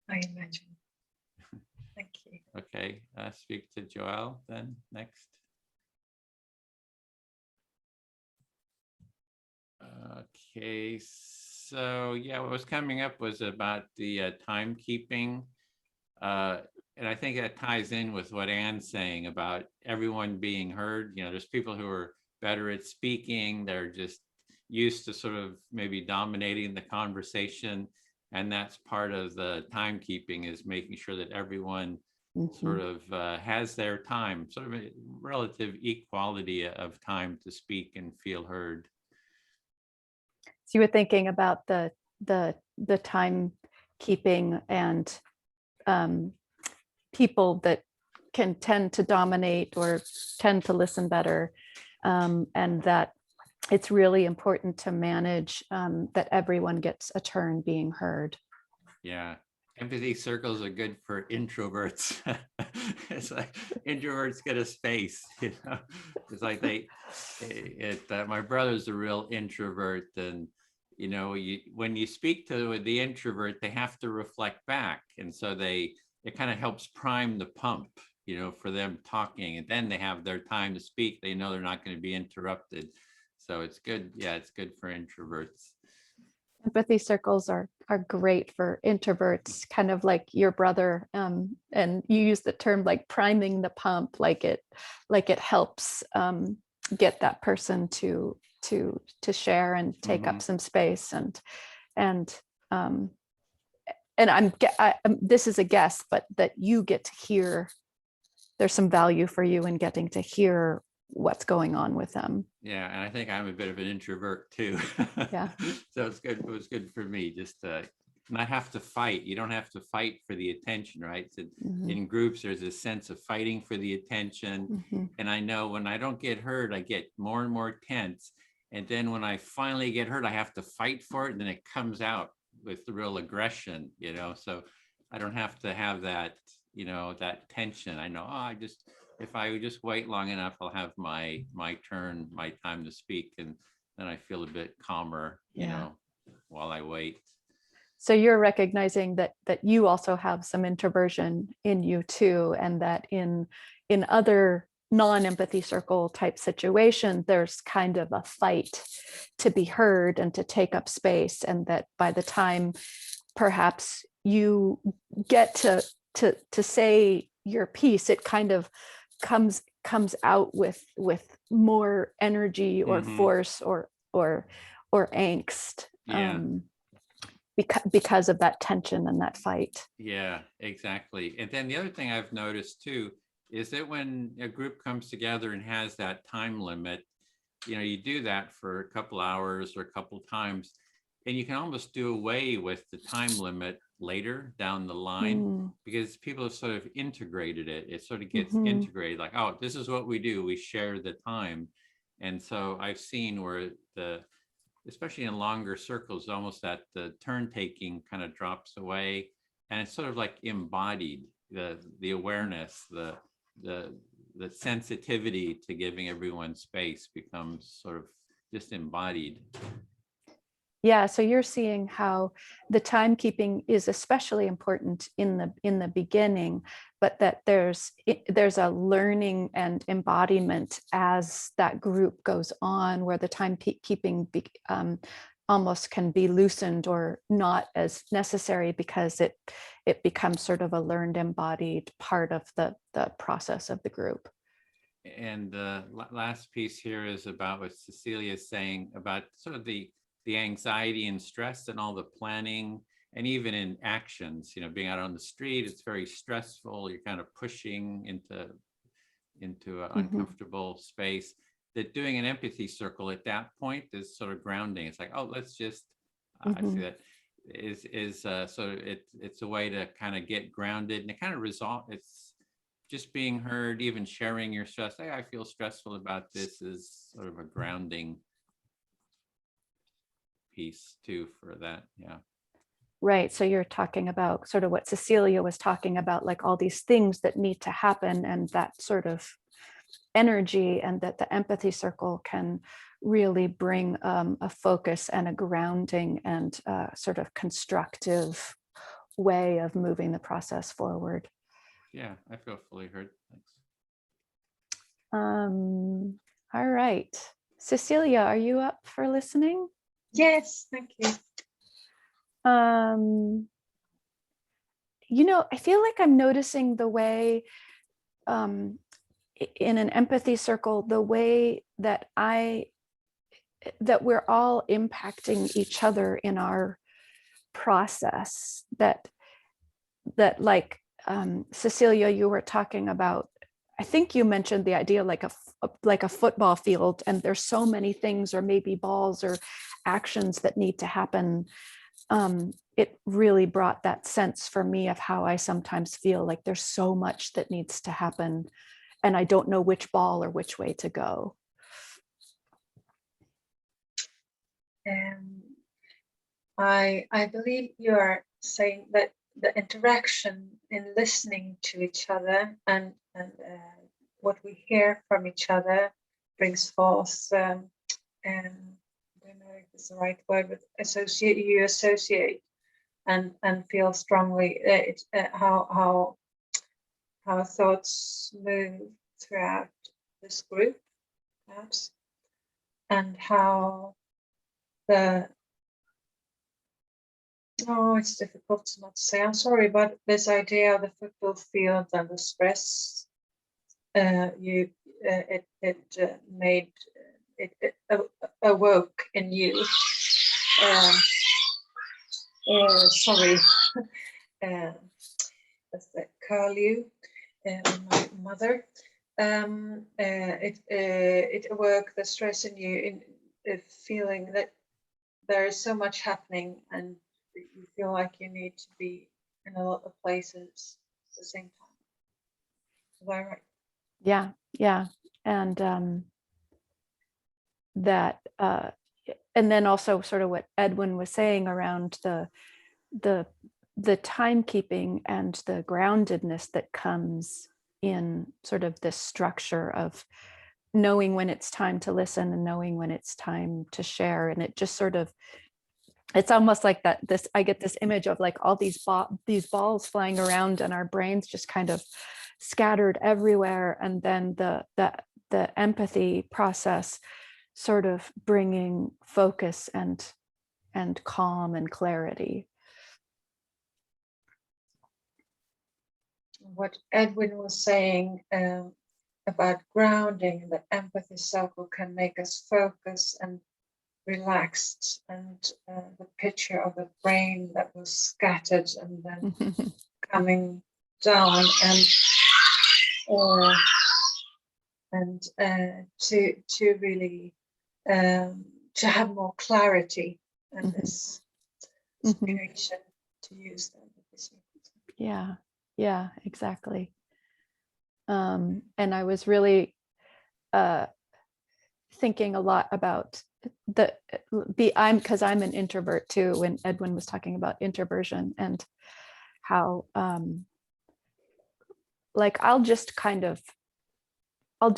I imagine. Thank you. Okay, speak to Joelle then next. Okay, so yeah, what was coming up was about the timekeeping. And I think that ties in with what Anne's saying about everyone being heard. You know, there's people who are better at speaking. They're just used to sort of maybe dominating the conversation. And that's part of the timekeeping, is making sure that everyone sort of has their time, sort of a relative equality of time to speak and feel heard. So you were thinking about the timekeeping and people that can tend to dominate or tend to listen better, and that it's really important to manage that everyone gets a turn being heard. Yeah. Empathy circles are good for introverts. It's like introverts get a space, you know. It's like my brother's a real introvert, and you know, when you speak to the introvert, they have to reflect back, and so it kind of helps prime the pump, you know, for them talking, and then they have their time to speak. They know they're not going to be interrupted, so it's good. Yeah, it's good for introverts. Empathy circles are great for introverts, kind of like your brother, and you use the term like priming the pump, like it helps get that person to share and take up some space, and this is a guess, but that you get to hear. There's some value for you in getting to hear what's going on with them. Yeah, and I think I'm a bit of an introvert too. Yeah. So it's good. It was good for me just to not have to fight. You don't have to fight for the attention, right? So in groups, there's a sense of fighting for the attention. And I know when I don't get heard, I get more and more tense. And then when I finally get heard, I have to fight for it. And then it comes out with the real aggression, you know? So I don't have to have that, you know, that tension. I know, if I just wait long enough, I'll have my turn, my time to speak, and then I feel a bit calmer, you know, while I wait. So you're recognizing that you also have some introversion in you too, and that in other non-empathy circle type situations, there's kind of a fight to be heard and to take up space, and that by the time perhaps you get to say your piece, it kind of comes out with more energy or force or angst, because of that tension and that fight. Yeah, exactly. And then the other thing I've noticed too is that when a group comes together and has that time limit, you know, you do that for a couple hours or a couple times, and you can almost do away with the time limit later down the line, because people have sort of integrated it. It sort of gets integrated, like, oh, this is what we do. We share the time. And so I've seen where especially in longer circles, almost that the turn taking kind of drops away, and it's sort of like embodied. The awareness, the sensitivity to giving everyone space becomes sort of just embodied. Yeah, so you're seeing how the timekeeping is especially important in the beginning, but that there's a learning and embodiment as that group goes on, where the timekeeping almost can be loosened or not as necessary, because it becomes sort of a learned, embodied part of the process of the group. And the last piece here is about what Cecilia is saying about sort of the anxiety and stress and all the planning, and even in actions, you know, being out on the street, it's very stressful. You're kind of pushing into an uncomfortable space. That doing an empathy circle at that point is sort of grounding. It's like, oh, let's just, I see that is sort of, it's a way to kind of get grounded, and it kind of resolve. It's just being heard, even sharing your stress. Hey, I feel stressful about this, is sort of a grounding piece too for that. Yeah. Right. So you're talking about sort of what Cecilia was talking about, like all these things that need to happen, and that sort of energy, and that the empathy circle can really bring a focus and a grounding and sort of constructive way of moving the process forward. Yeah, I feel fully heard. Thanks. All right. Cecilia, are you up for listening? Yes, thank you. You know, I feel like I'm noticing the way in an empathy circle, the way that we're all impacting each other in our process that like Cecilia, you were talking about, I think you mentioned the idea like a football field, and there's so many things or maybe balls or actions that need to happen. It really brought that sense for me of how I sometimes feel like there's so much that needs to happen and I don't know which ball or which way to go. I believe you are saying that the interaction in listening to each other and what we hear from each other brings forth, and I don't know if it's the right word, but associate and feel strongly how thoughts move throughout this group, perhaps, and how it's difficult to not say. I'm sorry, but this idea of the football field and the stress, it awoke in you. Sorry, that's the curlew, my mother. It awoke the stress in you, in feeling that there is so much happening and you feel like you need to be in a lot of places at the same time. Is that right? Yeah. And and then also sort of what Edwin was saying around the timekeeping and the groundedness that comes in sort of this structure of knowing when it's time to listen and knowing when it's time to share. And it just sort of, it's almost like that, I get this image of like all these balls flying around and our brains just kind of scattered everywhere. And then the empathy process sort of bringing focus and calm and clarity. What Edwin was saying about grounding, the empathy circle can make us focus and relaxed, and the picture of the brain that was scattered and then coming down, and to really to have more clarity and this inspiration to use them. Yeah, exactly. And I was really thinking a lot about because I'm an introvert too, when Edwin was talking about introversion and how like I'll do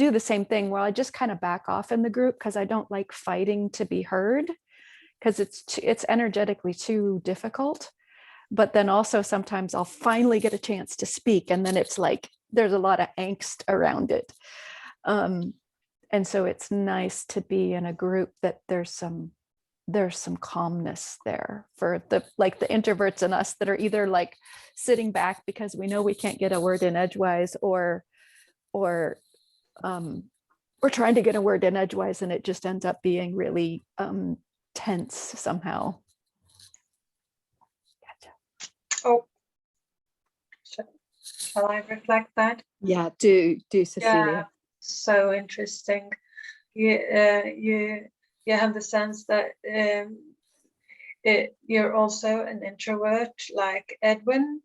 the same thing where I just kind of back off in the group because I don't like fighting to be heard, because it's energetically too difficult. But then also sometimes I'll finally get a chance to speak, and then it's like there's a lot of angst around it. And so it's nice to be in a group that there's some calmness there for the introverts in us that are either like sitting back because we know we can't get a word in edgewise, or we're trying to get a word in edgewise and it just ends up being really tense somehow. Oh, shall I reflect that? Yeah, do Cecilia. Yeah, so interesting. You have the sense that you're also an introvert like Edwin,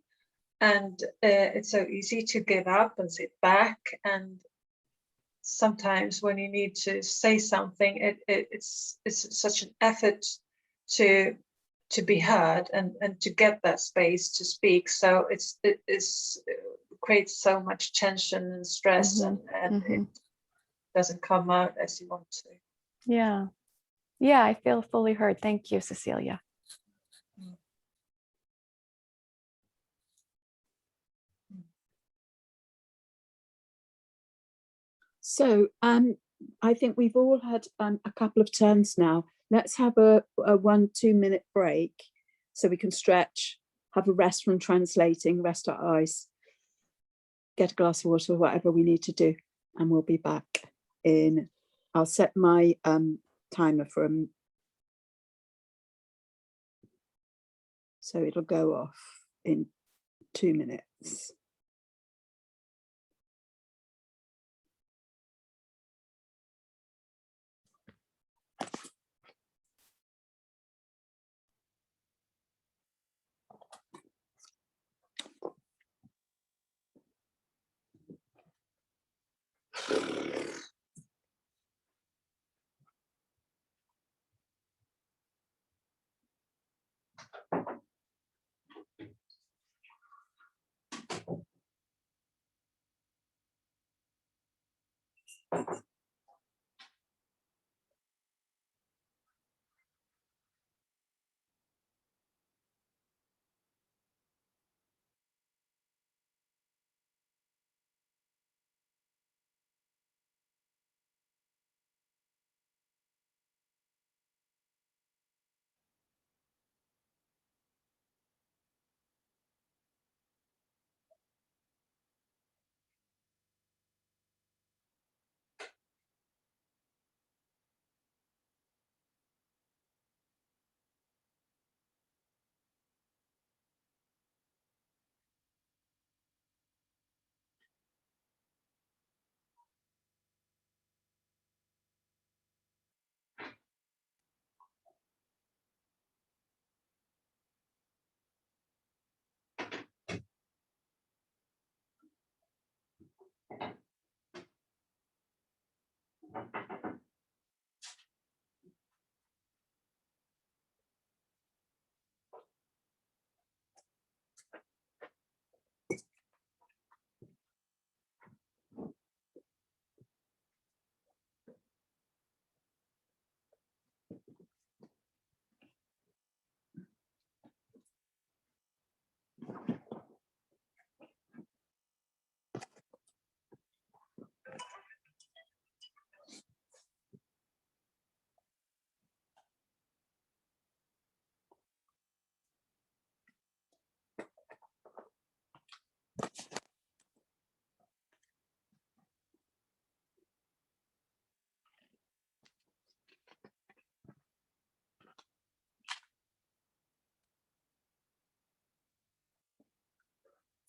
and it's so easy to give up and sit back. And sometimes when you need to say something, it's such an effort to be heard and to get that space to speak. So it creates so much tension and stress, and it doesn't come out as you want to. Yeah, I feel fully heard. Thank you, Cecilia. So I think we've all had a couple of turns now. Let's have a 1-2 minute break so we can stretch, have a rest from translating, rest our eyes, get a glass of water, whatever we need to do, and we'll be back in. I'll set my timer for So it'll go off in 2 minutes.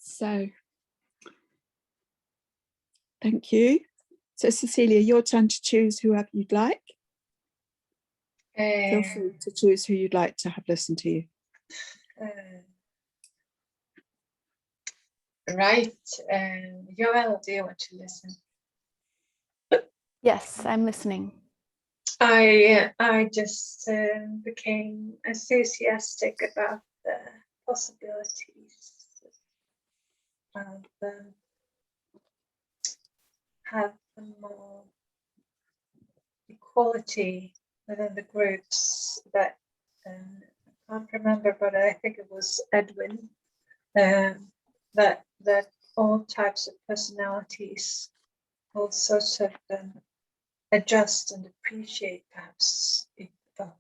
So, thank you. So, Cecilia, your turn to choose whoever you'd like. Feel free to choose who you'd like to have listen to you. Right. Joelle, do you want to listen? Yes, I'm listening. I just became enthusiastic about the possibilities of have more equality within the groups. That I can't remember, but I think it was Edwin. That all types of personalities will sort of adjust and appreciate perhaps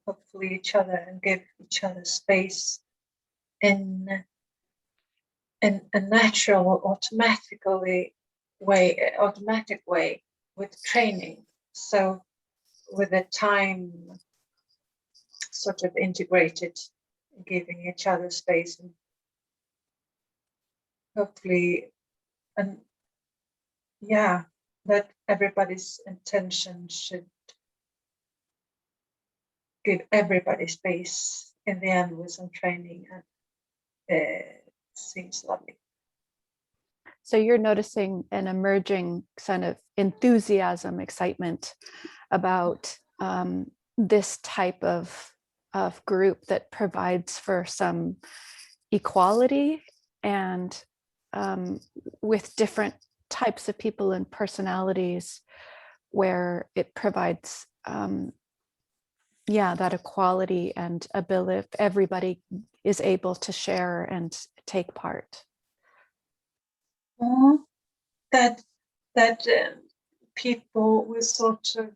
hopefully each other and give each other space in a natural automatic way with training. So with a time sort of integrated, giving each other space and hopefully that everybody's intention should give everybody space in the end with some training, and it seems lovely. So you're noticing an emerging kind of enthusiasm, excitement about this type of group that provides for some equality and with different types of people and personalities, where it provides that equality and ability. Everybody is able to share and take part. That people with sort of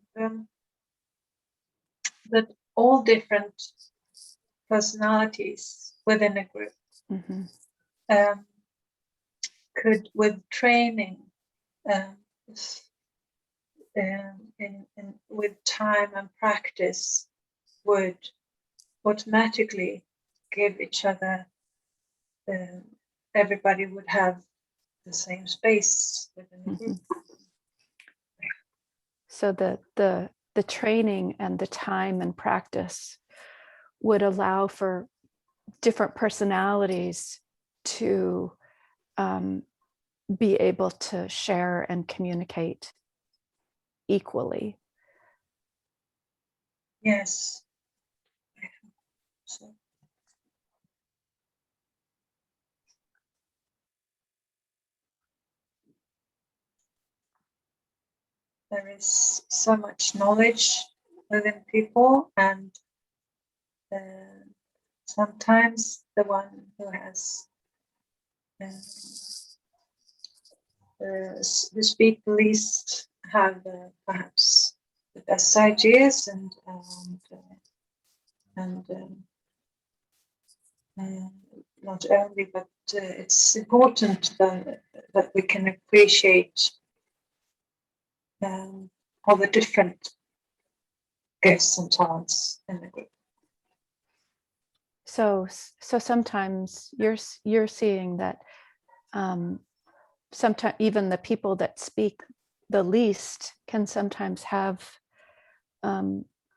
that all different personalities within a group could, with training, with time and practice, would automatically give each other everybody would have the same space within the group. So the training and the time and practice would allow for different personalities to be able to share and communicate equally. Yes. So. There is so much knowledge within people, and sometimes the one who has who speak the least have perhaps the best ideas, and not only, but it's important that we can appreciate all the different gifts and talents in the group. So sometimes you're seeing that sometimes even the people that speak the least can sometimes have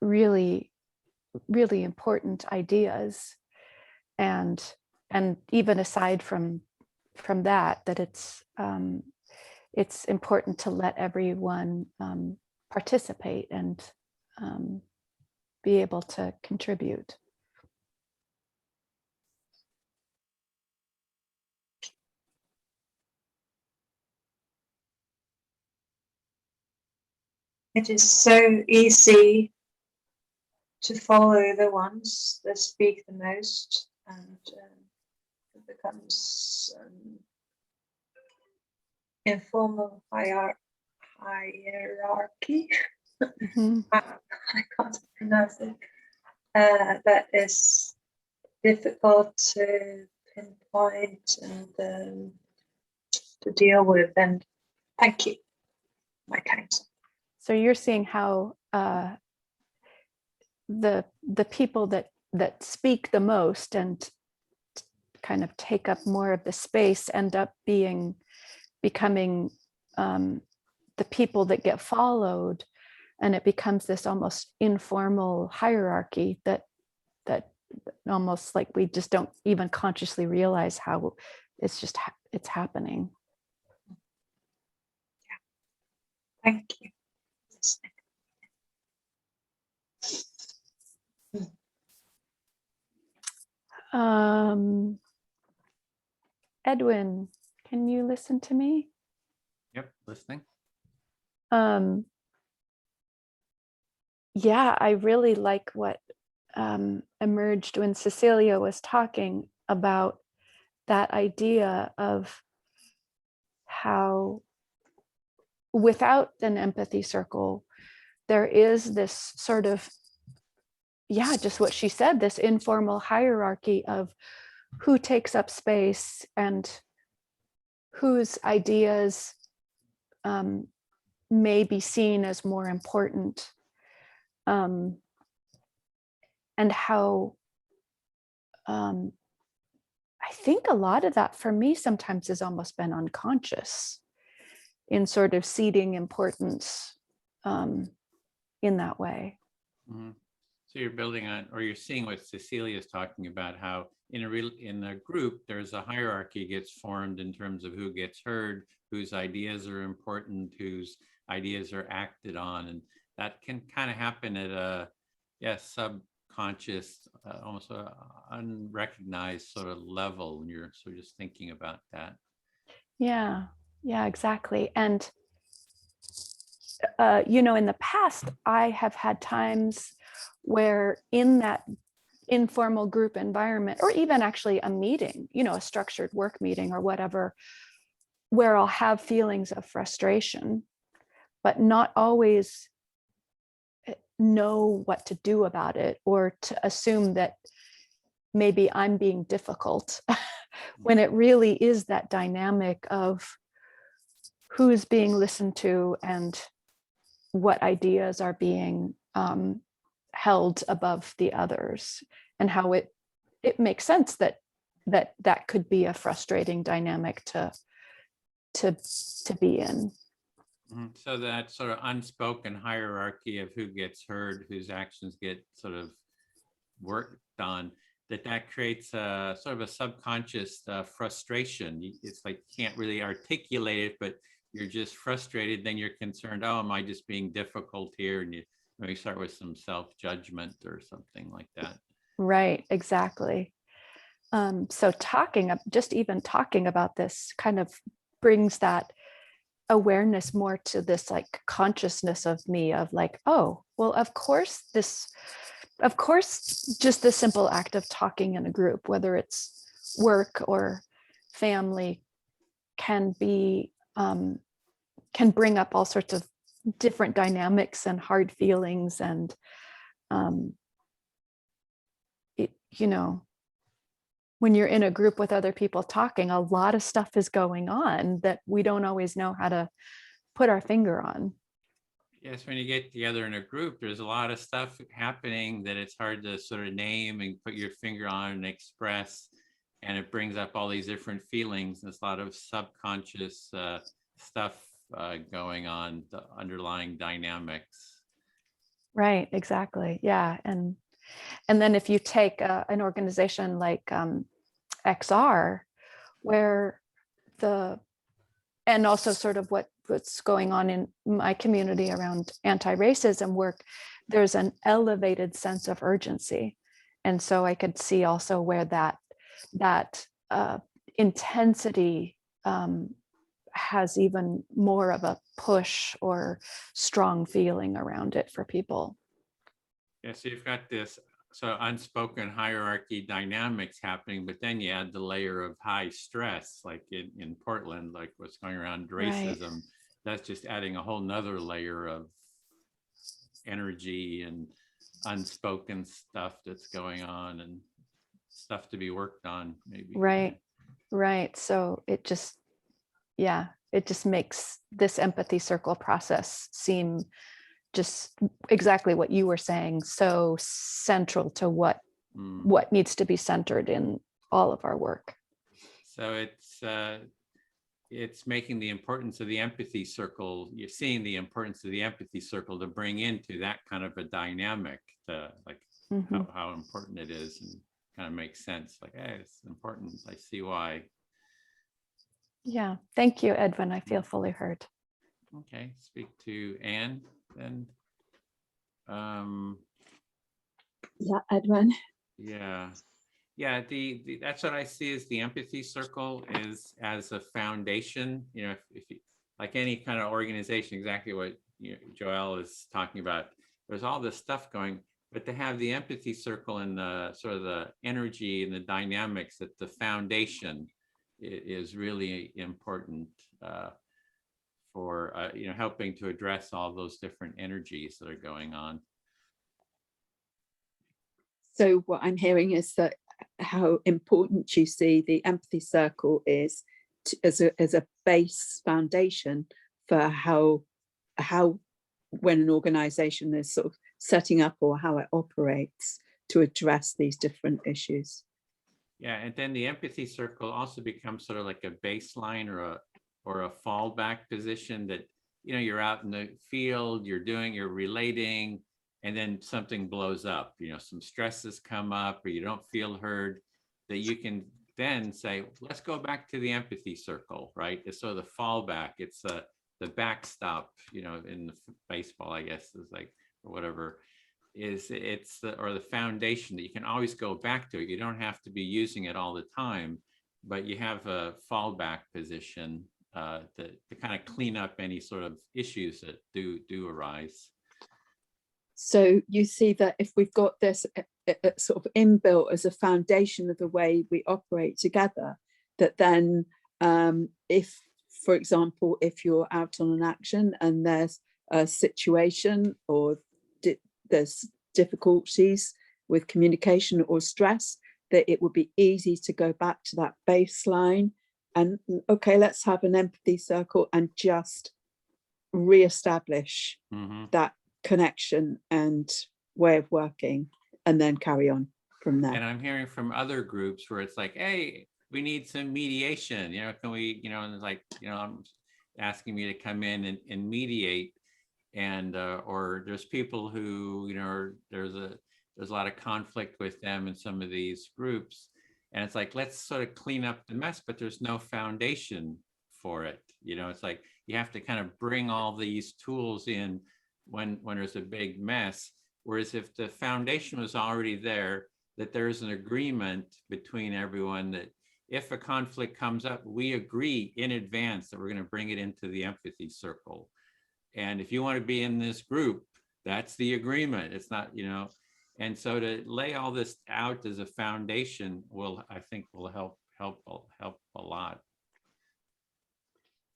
really, really important ideas, and even aside from that it's important to let everyone participate and be able to contribute. It is so easy to follow the ones that speak the most, and it becomes informal hierarchy. Mm-hmm. I can't pronounce it. That is difficult to pinpoint and to deal with. And thank you, my counsel. So you're seeing how the people that speak the most and kind of take up more of the space end up becoming the people that get followed, and it becomes this almost informal hierarchy that almost like we just don't even consciously realize how it's happening. Thank you. Edwin, can you listen to me? Yep, listening. Yeah, I really like what emerged when Cecilia was talking about that idea of how without an empathy circle, there is this sort of, yeah, just what she said, this informal hierarchy of who takes up space and whose ideas may be seen as more important, and how I think a lot of that for me sometimes has almost been unconscious in sort of seeding importance in that way. Mm-hmm. So you're building on, or you're seeing what Cecilia is talking about, how in a group, there's a hierarchy gets formed in terms of who gets heard, whose ideas are important, whose ideas are acted on. And that can kind of happen at a, subconscious, almost a unrecognized sort of level when you're sort of just thinking about that. Yeah, exactly. And, in the past, I have had times where in that informal group environment, or even actually a meeting, a structured work meeting or whatever, where I'll have feelings of frustration, but not always know what to do about it, or to assume that maybe I'm being difficult when it really is that dynamic of who's being listened to and what ideas are being held above the others, and how it makes sense that that could be a frustrating dynamic to be in. So that sort of unspoken hierarchy of who gets heard, whose actions get sort of worked on, that creates a sort of a subconscious frustration. It's like you can't really articulate it, but you're just frustrated. Then you're concerned, oh, am I just being difficult here? And you maybe start with some self-judgment or something like that. Right, exactly. So just even talking about this kind of brings that awareness more to this like consciousness of me, of like, oh, well, of course, just the simple act of talking in a group, whether it's work or family, can bring up all sorts of different dynamics and hard feelings. And, when you're in a group with other people talking, a lot of stuff is going on that we don't always know how to put our finger on. Yes, when you get together in a group, there's a lot of stuff happening that it's hard to sort of name and put your finger on and express. And it brings up all these different feelings. There's a lot of subconscious stuff going on, the underlying dynamics. Right, exactly. Yeah. And then if you take an organization like XR, where and also sort of what's going on in my community around anti-racism work, there's an elevated sense of urgency. And so I could see also where that intensity has even more of a push or strong feeling around it for people. Yeah, so you've got this sort of unspoken hierarchy dynamics happening, but then you add the layer of high stress, like in Portland, like what's going around racism. Right. That's just adding a whole nother layer of energy and unspoken stuff that's going on and stuff to be worked on, maybe. Right. So it just makes this empathy circle process seem just exactly what you were saying, so central to what needs to be centered in all of our work. So it's making the importance of the empathy circle, you're seeing the importance of the empathy circle to bring into that kind of a dynamic, to like how important it is, and kind of makes sense, like, hey, it's important, I see why. Yeah, thank you, Edwin. I feel fully heard. Okay, speak to Anne then. Yeah, Edwin. Yeah, that's what I see as the empathy circle, is as a foundation. If you, like any kind of organization, exactly what Joelle is talking about, there's all this stuff going, but to have the empathy circle and the sort of the energy and the dynamics at the foundation is really important for helping to address all those different energies that are going on. So what I'm hearing is that how important you see the empathy circle is as a base foundation for how when an organization is sort of setting up, or how it operates to address these different issues. Yeah, and then the empathy circle also becomes sort of like a baseline or a fallback position, that you're out in the field, you're relating, and then something blows up, some stresses come up, or you don't feel heard, that you can then say, let's go back to the empathy circle, right? It's sort of the fallback. It's the backstop, in the baseball, I guess, is like, or whatever, it's the foundation that you can always go back to. You don't have to be using it all the time, but you have a fallback position to kind of clean up any sort of issues that do arise. So you see that if we've got this sort of inbuilt as a foundation of the way we operate together, that then if, for example, if you're out on an action and there's a situation, or there's difficulties with communication or stress, that it would be easy to go back to that baseline and, okay, let's have an empathy circle and just reestablish that connection and way of working, and then carry on. from there. And I'm hearing from other groups where it's like, hey, we need some mediation, can we, and it's like, I'm asking me to come in and mediate. And or there's people who, there's a lot of conflict with them in some of these groups. And it's like, let's sort of clean up the mess, but there's no foundation for it. It's like you have to kind of bring all these tools in when there's a big mess. Whereas if the foundation was already there, that there's an agreement between everyone that if a conflict comes up, we agree in advance that we're going to bring it into the empathy circle. And if you want to be in this group, that's the agreement. It's not, and so to lay all this out as a foundation I think will help a lot.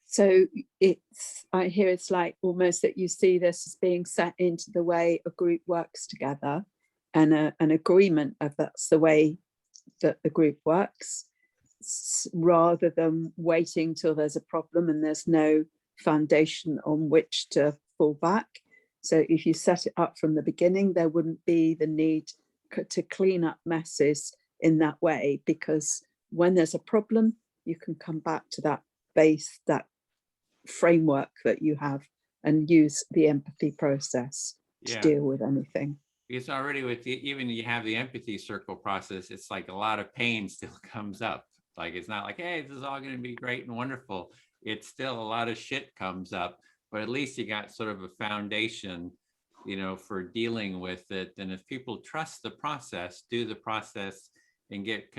So I hear it's like almost that you see this as being set into the way a group works together, and an agreement of that's the way that the group works, rather than waiting till there's a problem and there's no foundation on which to fall back. So if you set it up from the beginning, there wouldn't be the need to clean up messes in that way, because when there's a problem, you can come back to that base, that framework that you have, and use the empathy process to deal with anything. Because already with even you have the empathy circle process, it's like a lot of pain still comes up. Like, it's not like, hey, this is all going to be great and wonderful. It's still a lot of shit comes up, but at least you got sort of a foundation, for dealing with it. And if people trust the process, do the process and get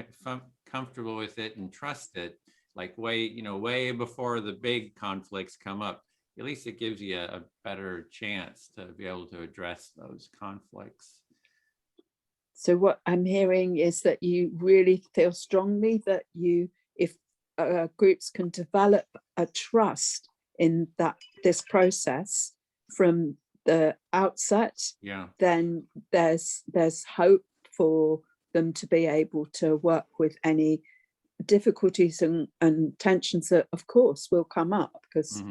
comfortable with it and trust it, like way before the big conflicts come up, at least it gives you a better chance to be able to address those conflicts. So what I'm hearing is that you really feel strongly that if groups can develop a trust in this process from the outset, then there's hope for them to be able to work with any difficulties and tensions that of course will come up, because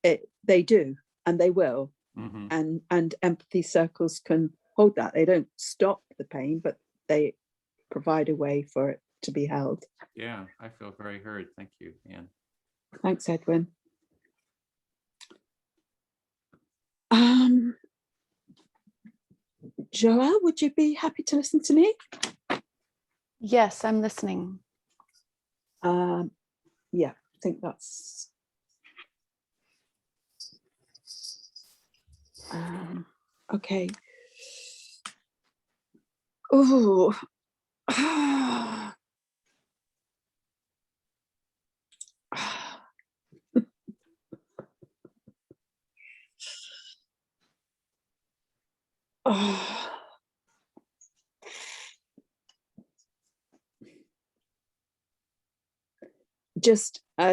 they do, and they will. And empathy circles can hold that. They don't stop the pain, but they provide a way for it to be held. Yeah, I feel very heard. Thank you, Anne. Thanks, Edwin. Joelle, would you be happy to listen to me? Yes, I'm listening. Yeah, I think that's okay. Oh,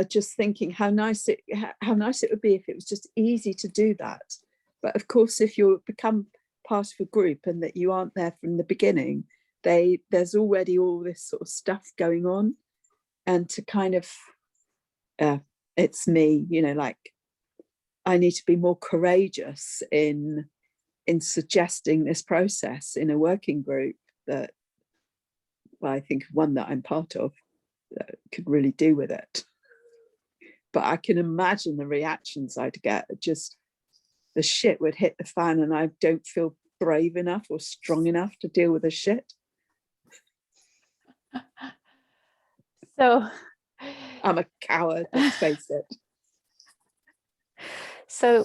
just thinking how nice it would be if it was just easy to do that. But of course, if you become part of a group and that you aren't there from the beginning, there's already all this sort of stuff going on, and to kind of it's me, like I need to be more courageous in suggesting this process in a working group that, well, I think one that I'm part of that could really do with it. But I can imagine the reactions I'd get. Just the shit would hit the fan, and I don't feel brave enough or strong enough to deal with the shit. So I'm a coward, let's face it. So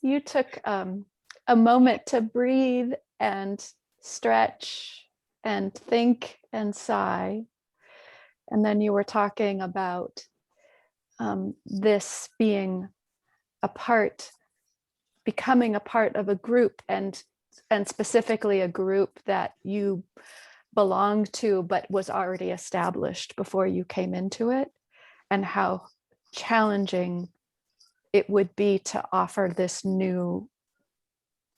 you took a moment to breathe and stretch and think and sigh. And then you were talking about this being becoming a part of a group, and specifically a group that you belonged to but was already established before you came into it, and how challenging it would be to offer this new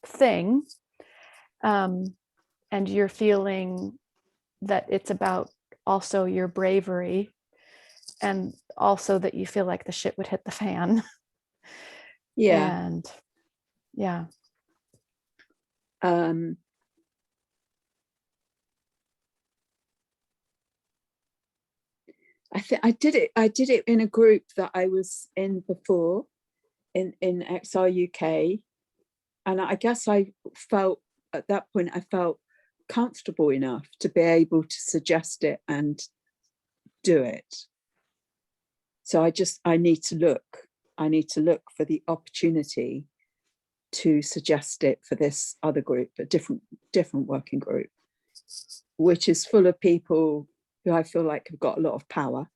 thing. And you're feeling that it's about also your bravery, and also that you feel like the shit would hit the fan. Yeah. And yeah. think I did it in a group that I was in before in XR UK. And I guess I felt at that point, I felt comfortable enough to be able to suggest it and do it. So I need to look for the opportunity to suggest it for this other group, a different working group, which is full of people who I feel like have got a lot of power.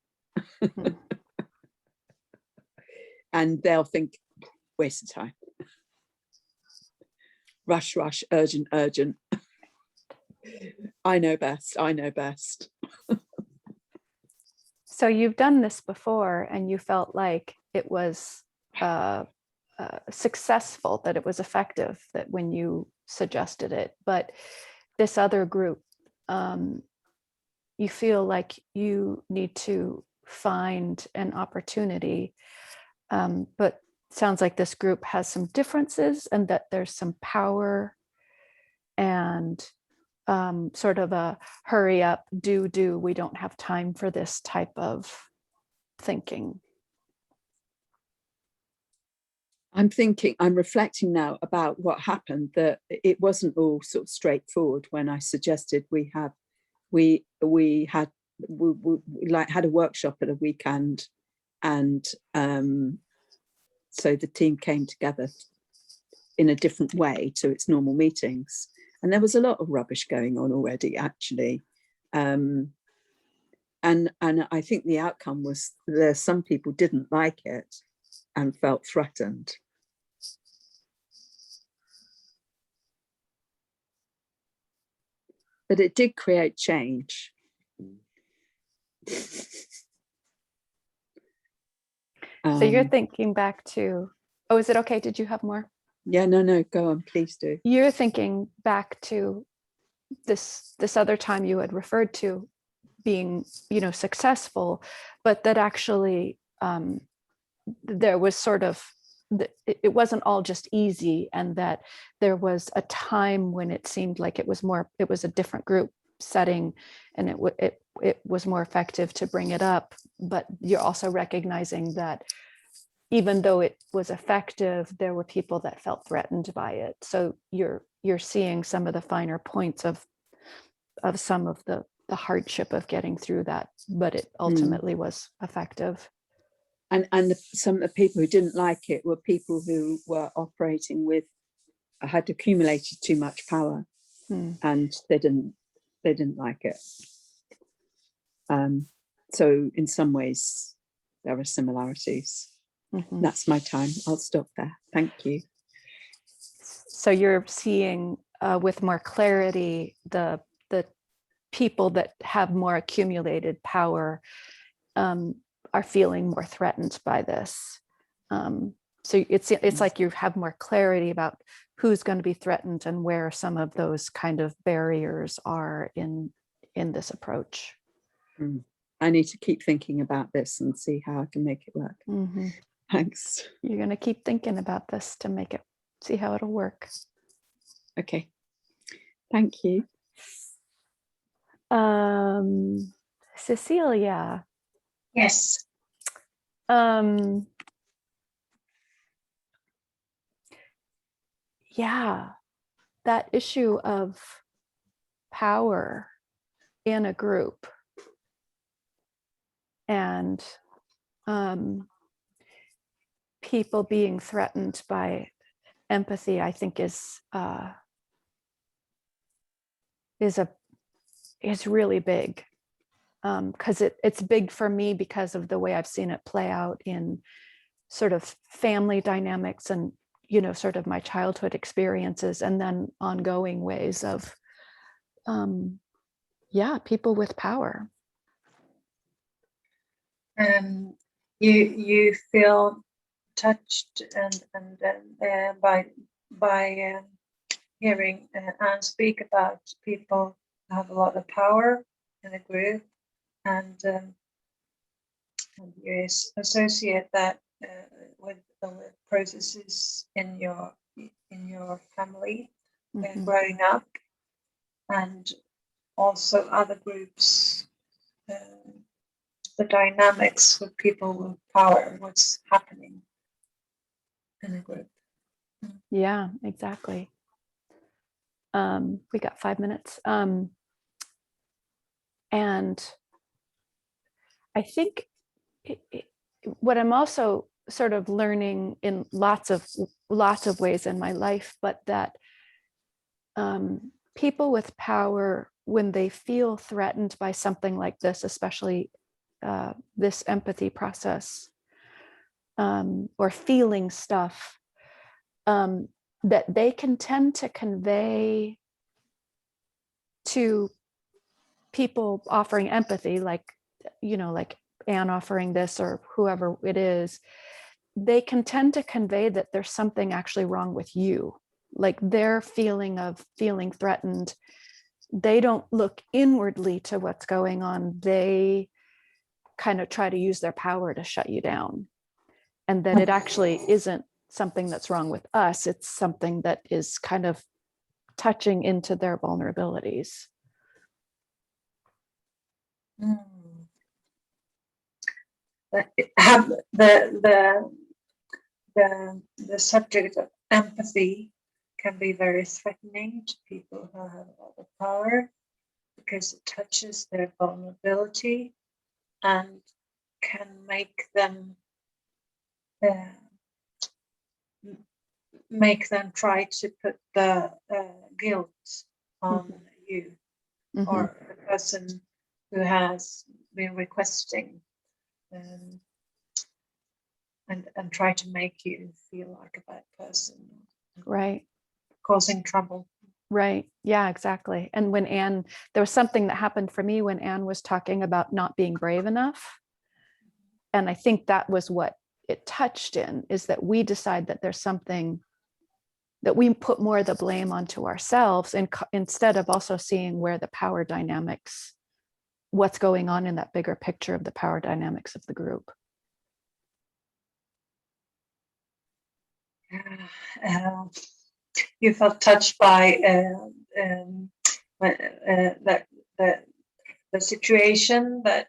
And they'll think, waste of time. Rush, rush, urgent, urgent. I know best. So you've done this before and you felt like it was successful, that it was effective, that when you suggested it. But this other group, you feel like you need to find an opportunity, but sounds like this group has some differences and that there's some power and sort of a hurry up, do, we don't have time for this type of thinking. I'm reflecting now about what happened, that it wasn't all sort of straightforward when I suggested we had a workshop at a weekend, and so the team came together in a different way to its normal meetings. And there was a lot of rubbish going on already, actually. And I think the outcome was some people didn't like it and felt threatened. But it did create change. So you're thinking back to, oh, is it okay? Did you have more? Yeah, no, go on, please do. You're thinking back to this other time you had referred to being, successful, but that actually there was sort of, it wasn't all just easy, and that there was a time when it seemed like it was a different group setting, and it was more effective to bring it up. But you're also recognizing that even though it was effective, there were people that felt threatened by it. So you're seeing some of the finer points of some of the hardship of getting through that, but it ultimately was effective. And some of the people who didn't like it were people who were operating with, had accumulated too much power, and they didn't like it. So in some ways there are similarities. That's my time. I'll stop there. Thank you. So you're seeing with more clarity the people that have more accumulated power are feeling more threatened by this. So it's like you have more clarity about who's going to be threatened and where some of those kind of barriers are in this approach. I need to keep thinking about this and see how I can make it work. Thanks. You're going to keep thinking about this to see how it'll work. Okay. Thank you. Cecilia. Yes. Yeah, that issue of power in a group and people being threatened by empathy, I think is really big, because it's big for me because of the way I've seen it play out in sort of family dynamics and sort of my childhood experiences, and then ongoing ways of people with power. You feel touched and by hearing Anne speak about people who have a lot of power in a group, and you associate that with processes in your family growing up, and also other groups the dynamics with people with power, what's happening in a group. Yeah, exactly. We got 5 minutes. And I think what I'm also sort of learning in lots of ways in my life, but that people with power, when they feel threatened by something like this, especially this empathy process, or feeling stuff, that they can tend to convey to people offering empathy, like, like Anne offering this or whoever it is, they can tend to convey that there's something actually wrong with you. Like their feeling of feeling threatened, they don't look inwardly to what's going on. They kind of try to use their power to shut you down. And that it actually isn't something that's wrong with us. It's something that is kind of touching into their vulnerabilities. Have the subject of empathy can be very threatening to people who have a lot of power, because it touches their vulnerability and can make them try to put the guilt on you or a person who has been requesting, and try to make you feel like a bad person, right? Causing trouble. Right. Yeah, exactly. And when Anne, there was something that happened for me when Anne was talking about not being brave enough. And I think that was what it touched in, is that we decide that there's something that we put more of the blame onto ourselves, and instead of also seeing where the power dynamics, what's going on in that bigger picture of the power dynamics of the group. You felt touched by the situation that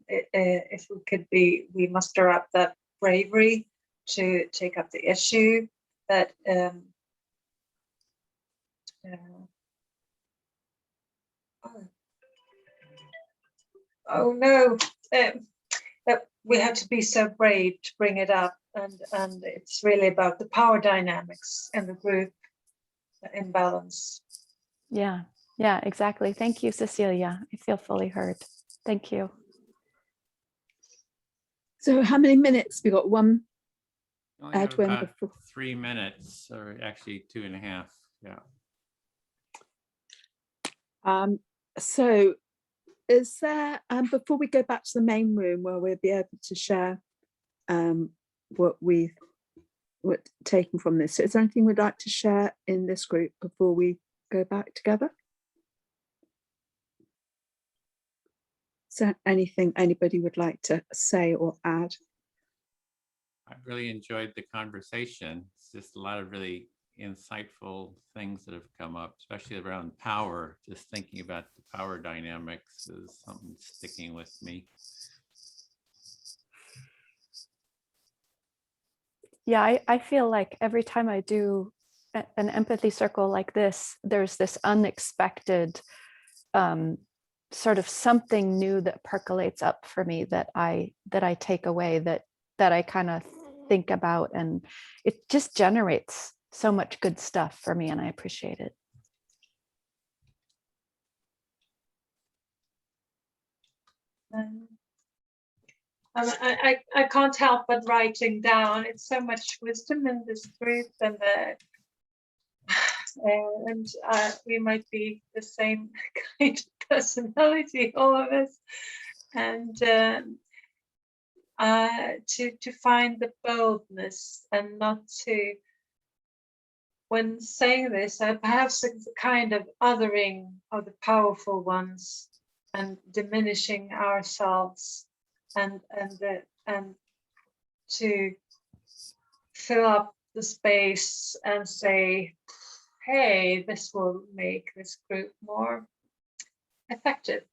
if we muster up that bravery to take up the issue, that oh no, that we have to be so brave to bring it up, and it's really about the power dynamics in the group, the imbalance. Yeah, exactly. Thank you, Cecilia. I feel fully heard. Thank you. So how many minutes? We got one. Only have Edwin, about before. 3 minutes, or actually 2.5. Yeah. So is there, before we go back to the main room where we'll be able to share what we've taken from this, is there anything we'd like to share in this group before we go back together? Is there anything anybody would like to say or add? I really enjoyed the conversation. It's just a lot of really insightful things that have come up, especially around power. Just thinking about the power dynamics is something sticking with me. Yeah, I feel like every time I do an empathy circle like this, there's this unexpected sort of something new that percolates up for me, that I take away, that I kind of think about, and it just generates so much good stuff for me, and I appreciate it. I can't help but writing down. It's so much wisdom in this group, and we might be the same kind of personality, all of us, and to find the boldness and not to, when saying this, perhaps it's a kind of othering of the powerful ones and diminishing ourselves, and to fill up the space and say, hey, this will make this group more effective.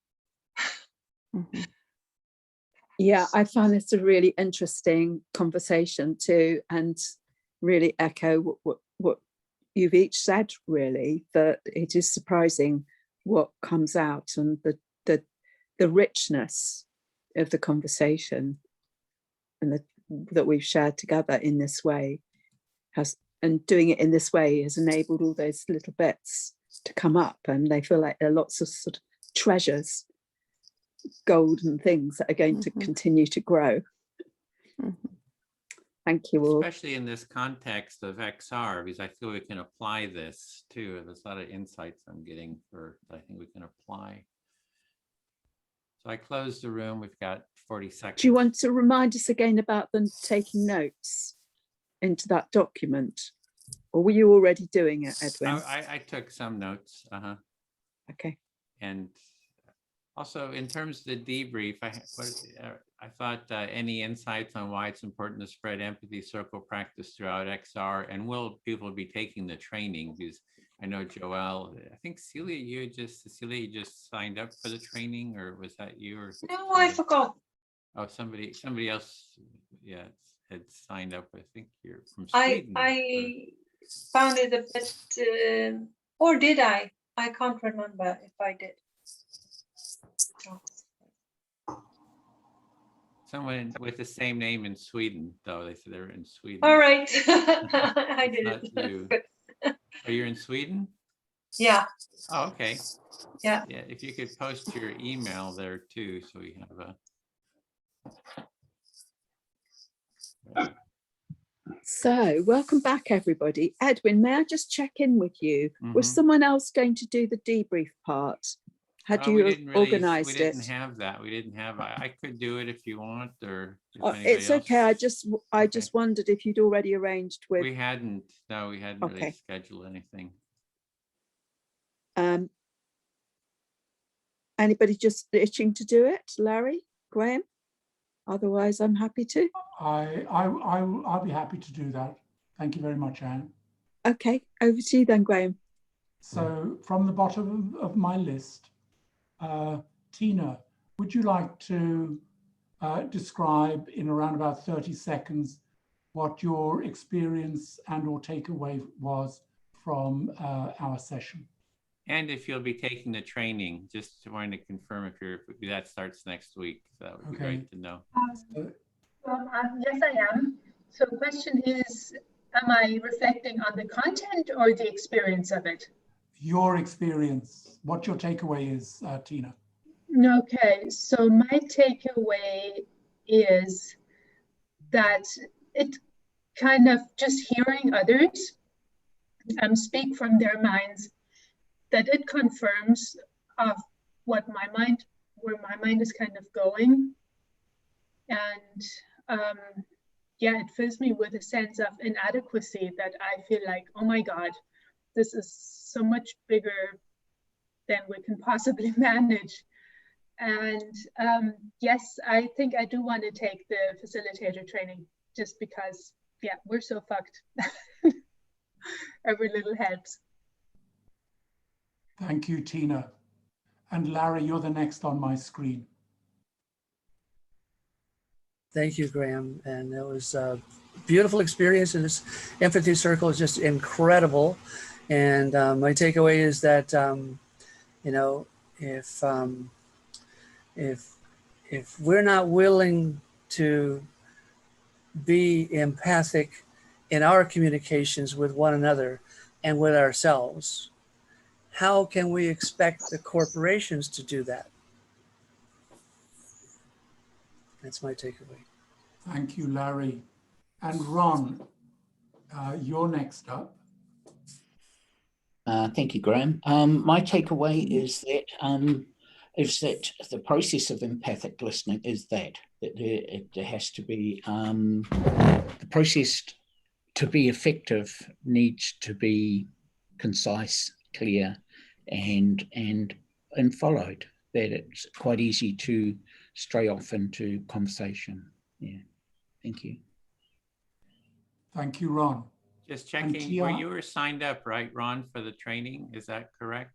Yeah, I found this a really interesting conversation too, and really echo what you've each said, really, that it is surprising what comes out, and the richness of the conversation and that we've shared together in this way and doing it in this way has enabled all those little bits to come up, and they feel like there are lots of sort of treasures, golden things that are going to continue to grow. Thank you all. Especially in this context of XR, because I feel we can apply this too. There's a lot of insights I'm getting that I think we can apply. So I closed the room. We've got 40 seconds. Do you want to remind us again about them taking notes into that document? Or were you already doing it, Edwin? I took some notes. Okay. And also, in terms of the debrief, I thought any insights on why it's important to spread empathy circle practice throughout XR, and will people be taking the training? Because I know Joelle, I think Celia, you just signed up for the training, or was that you? Or no, I forgot. Oh, somebody else, yeah, had signed up. I think you're from Sweden. I found it a bit, or did I? I can't remember if I did. Someone with the same name in Sweden, though. They said they're in Sweden. All right. I did not it. You. Are you in Sweden? Yeah. Oh, okay. Yeah. Yeah, if you could post your email there too, so we have a... So welcome back, everybody. Edwin, may I just check in with you? Was someone else going to do the debrief part? Had you organized it? We didn't have that. We didn't have. I could do it if you want, or it's okay. I just wondered if you'd already arranged with. We hadn't. No, we hadn't really scheduled anything. Anybody just itching to do it? Larry, Graham? Otherwise, I'm happy to. I'll be happy to do that. Thank you very much, Anne. Okay, over to you then, Graham. So from the bottom of my list, Tina, would you like to describe in around about 30 seconds what your experience and or takeaway was from our session? And if you'll be taking the training, just wanting to confirm if that starts next week. So that would be great to know. Yes, I am. So the question is, am I reflecting on the content or the experience of it? Your experience, what your takeaway is, Tina. Okay, so my takeaway is that it kind of just hearing others speak from their minds, that it confirms of where my mind is kind of going. And yeah, it fills me with a sense of inadequacy that I feel like, oh my God, this is so much bigger than we can possibly manage. And yes, I think I do want to take the facilitator training just because, yeah, we're so fucked. Every little helps. Thank you, Tina. And Larry, you're the next on my screen. Thank you, Graham. And it was a beautiful experience. And this Empathy Circle is just incredible. And my takeaway is that, you know, if we're not willing to be empathic in our communications with one another and with ourselves, how can we expect the corporations to do that? That's my takeaway. Thank you, Larry. And Ron, you're next up. Thank you, Graham. My takeaway is that the process of empathic listening is that there has to be the process to be effective needs to be concise, clear, and followed. That it's quite easy to stray off into conversation. Yeah, thank you. Thank you, Ron. Just checking, where you were signed up, right, Ron, for the training? Is that correct?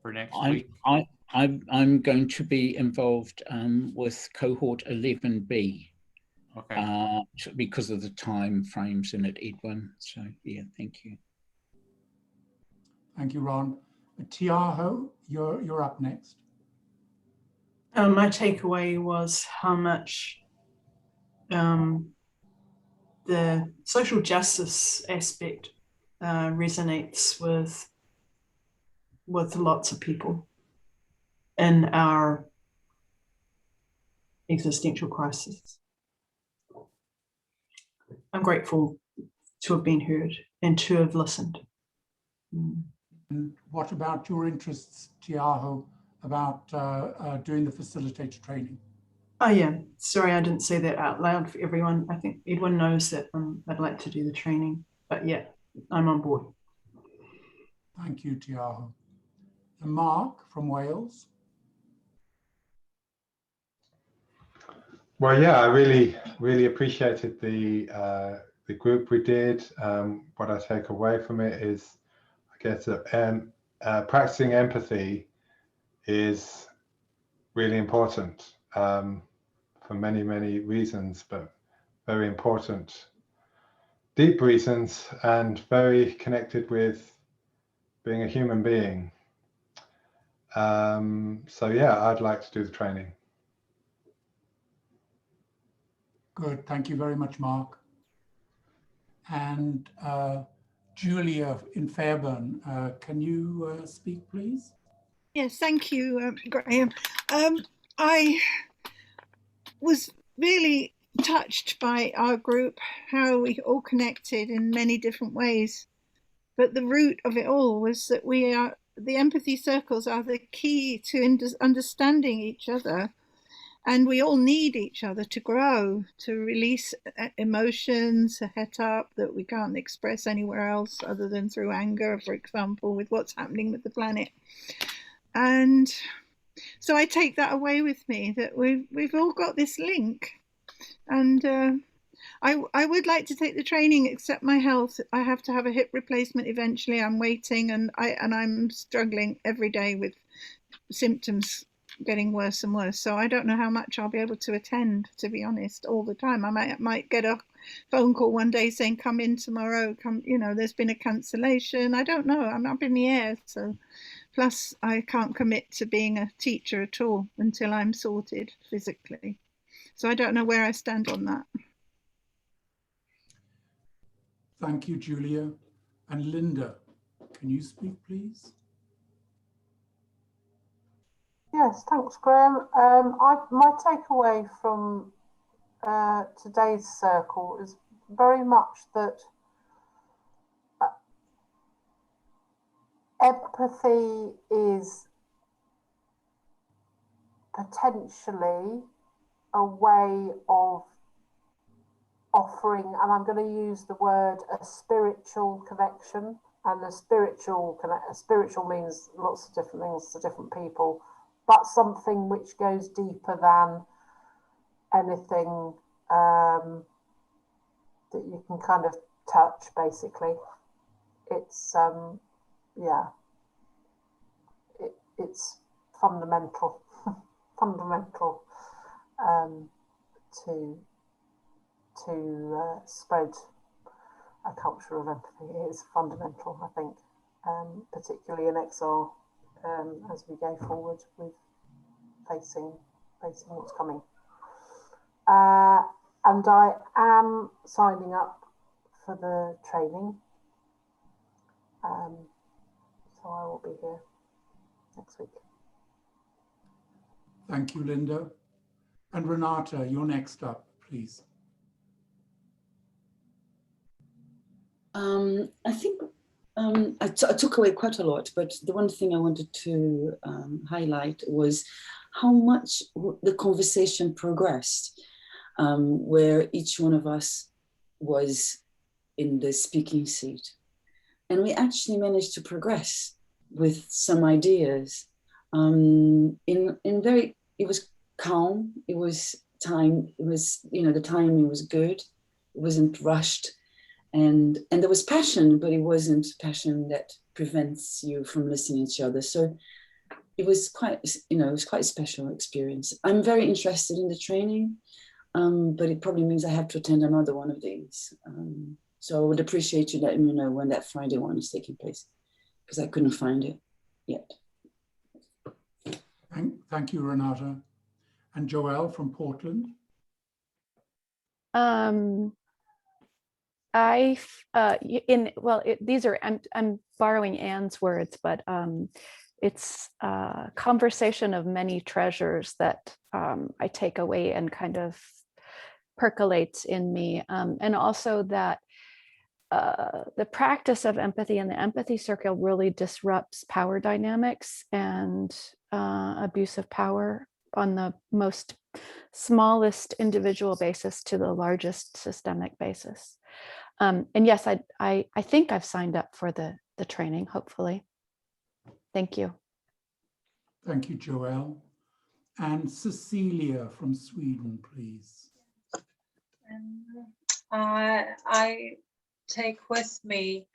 for next I'm, week? I'm going to be involved with cohort 11B. Okay. Because of the time frames in it, Edwin. So yeah, thank you. Thank you, Ron. Tiaho, you're up next. My takeaway was how much the social justice aspect resonates with lots of people in our existential crisis. I'm grateful to have been heard and to have listened. And what about your interests, Tiaho, about doing the facilitator training? Oh yeah, sorry I didn't say that out loud for everyone. I think Edwin knows that I'd like to do the training, but yeah, I'm on board. Thank you, Tiaho. And Mark from Wales. Well, yeah, I really appreciated the group we did. What I take away from it is, I guess, that practicing empathy is really important for many, many reasons, but very important, deep reasons, and very connected with being a human being. So yeah, I'd like to do the training. Good, thank you very much, Mark. And Julia in Fairburn, can you speak, please? Yes, thank you, Graham. I was really touched by our group, how we all connected in many different ways. But the root of it all was that the empathy circles are the key to understanding each other. And we all need each other to grow, to release emotions, het up that we can't express anywhere else other than through anger, for example, with what's happening with the planet. And so I take that away with me, that we've all got this link. And I would like to take the training, except my health. I have to have a hip replacement eventually. I'm waiting, and I'm struggling every day with symptoms getting worse and worse. So I don't know how much I'll be able to attend, to be honest, all the time. I might get a phone call one day saying, come in tomorrow, come, there's been a cancellation. I don't know, I'm up in the air. So plus I can't commit to being a teacher at all until I'm sorted physically. So I don't know where I stand on that. Thank you, Julia. And Linda, can you speak, please? Yes, thanks, Graham. My takeaway from today's circle is very much that empathy is potentially a way of offering, and I'm going to use the word, a spiritual connection. And a spiritual means lots of different things to different people, but something which goes deeper than anything that you can kind of touch, basically. It's it's fundamental to spread a culture of empathy. It is fundamental, I think, particularly in exile, as we go forward with facing what's coming. And I am signing up for the training. So I will be here next week. Thank you, Linda. And Renata, you're next up, please. I think I took away quite a lot, but the one thing I wanted to highlight was how much the conversation progressed, where each one of us was in the speaking seat. And we actually managed to progress with some ideas. It was calm, it was time, it was, the timing was good, it wasn't rushed. And there was passion, but it wasn't passion that prevents you from listening to each other. So it was quite, you know, it was quite a special experience. I'm very interested in the training, but it probably means I have to attend another one of these. So I would appreciate you letting me know when that Friday one is taking place, because I couldn't find it yet. Thank you, Renata. And Joelle from Portland. These are, I'm borrowing Anne's words, but it's a conversation of many treasures that I take away and kind of percolates in me. And also that the practice of empathy and the empathy circle really disrupts power dynamics and abuse of power on the most smallest individual basis to the largest systemic basis. And yes, I think I've signed up for the training, hopefully. Thank you. Thank you, Joelle. And Cecilia from Sweden, please. I take with me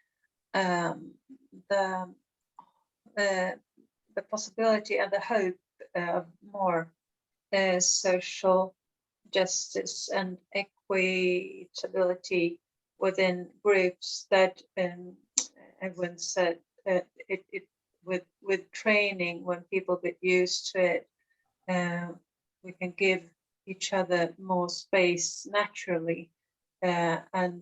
the possibility and the hope of more social justice and equitability within groups that everyone said with training, when people get used to it, we can give each other more space naturally and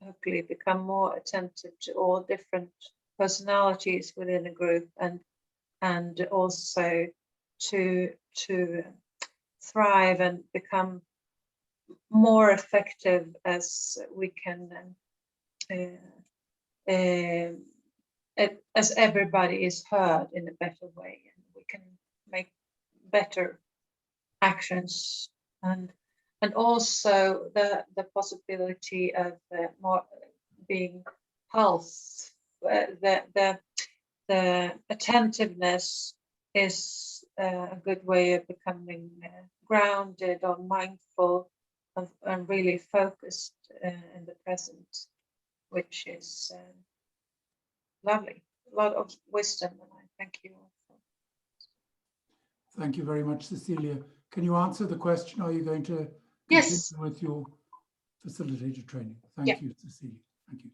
hopefully become more attentive to all different personalities within a group, and also to thrive and become more effective as we can, as everybody is heard in a better way, and we can make better actions, and also the possibility of more being health. The attentiveness is a good way of becoming grounded or mindful and really focused in the present, which is lovely. A lot of wisdom, and I thank you all for. Thank you very much, Cecilia. Can you answer the question? Are you going to Yes continue with your facilitator training? Thank you, Cecilia. Thank you.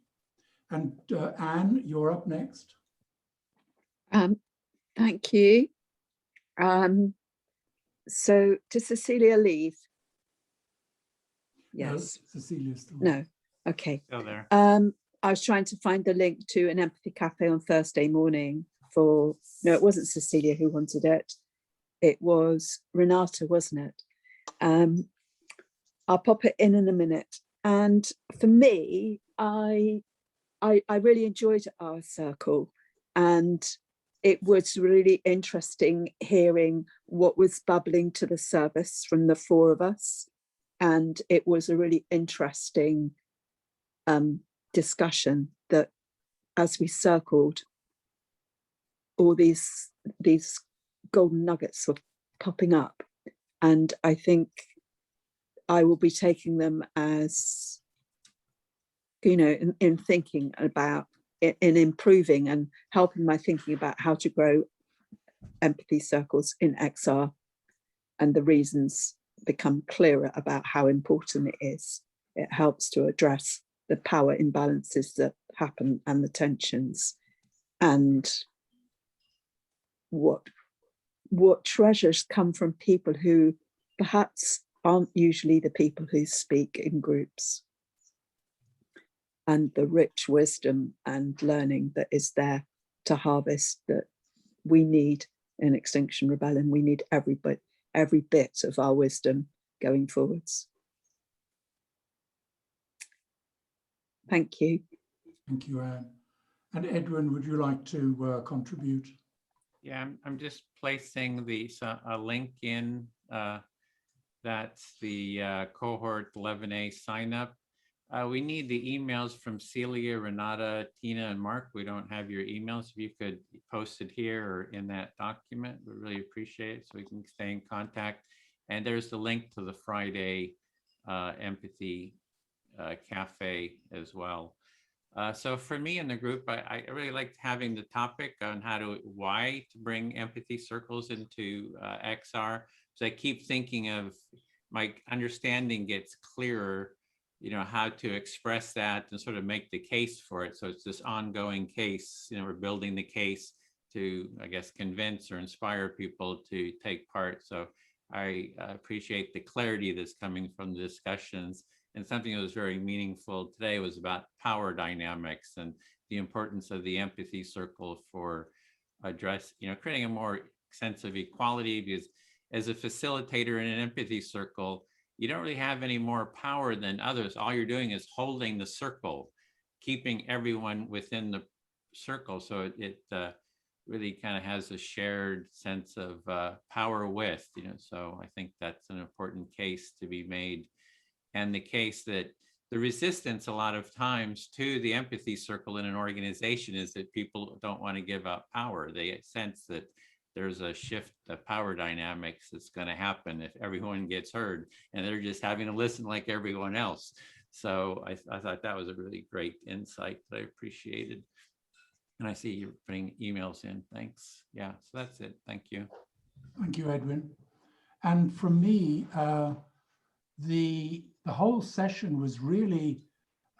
And Anne, you're up next. Thank you. So does Cecilia leave? Yes. No, Cecilia's still No. Okay. Still there. I was trying to find the link to an empathy cafe on Thursday morning for, no, it wasn't Cecilia who wanted it. It was Renata, wasn't it? I'll pop it in a minute. And for me, I really enjoyed our circle, and it was really interesting hearing what was bubbling to the surface from the four of us. And it was a really interesting discussion that as we circled, all these golden nuggets were popping up. And I think I will be taking them as, you know, in thinking about, in improving and helping my thinking about how to grow empathy circles in XR, and the reasons become clearer about how important it is. It helps to address the power imbalances that happen and the tensions, and what treasures come from people who perhaps aren't usually the people who speak in groups, and the rich wisdom and learning that is there to harvest that we need in Extinction Rebellion. We need every bit of our wisdom going forwards. Thank you. Thank you, Anne. And Edwin, would you like to contribute? Yeah, I'm just placing a link in. That's the cohort 11A sign up. We need the emails from Celia, Renata, Tina, and Mark. We don't have your emails. If you could post it here or in that document, we really appreciate it so we can stay in contact. And there's the link to the Friday Empathy Cafe as well. So for me in the group, I really liked having the topic on why to bring empathy circles into XR. So I keep thinking of, my understanding gets clearer, you know, how to express that and sort of make the case for it. So it's this ongoing case, you know, we're building the case to, I guess, convince or inspire people to take part. So I appreciate the clarity that's coming from the discussions. And something that was very meaningful today was about power dynamics and the importance of the empathy circle for creating a more sense of equality, because as a facilitator in an empathy circle, you don't really have any more power than others. All you're doing is holding the circle, keeping everyone within the circle. So it really kind of has a shared sense of power with, you know, so I think that's an important case to be made. And the case that the resistance a lot of times to the empathy circle in an organization is that people don't want to give up power. They sense that there's a shift of power dynamics that's going to happen if everyone gets heard, and they're just having to listen like everyone else. So I thought that was a really great insight that I appreciated. And I see you're putting emails in. Thanks. Yeah, so that's it. Thank you. Thank you, Edwin. And from me, the whole session was really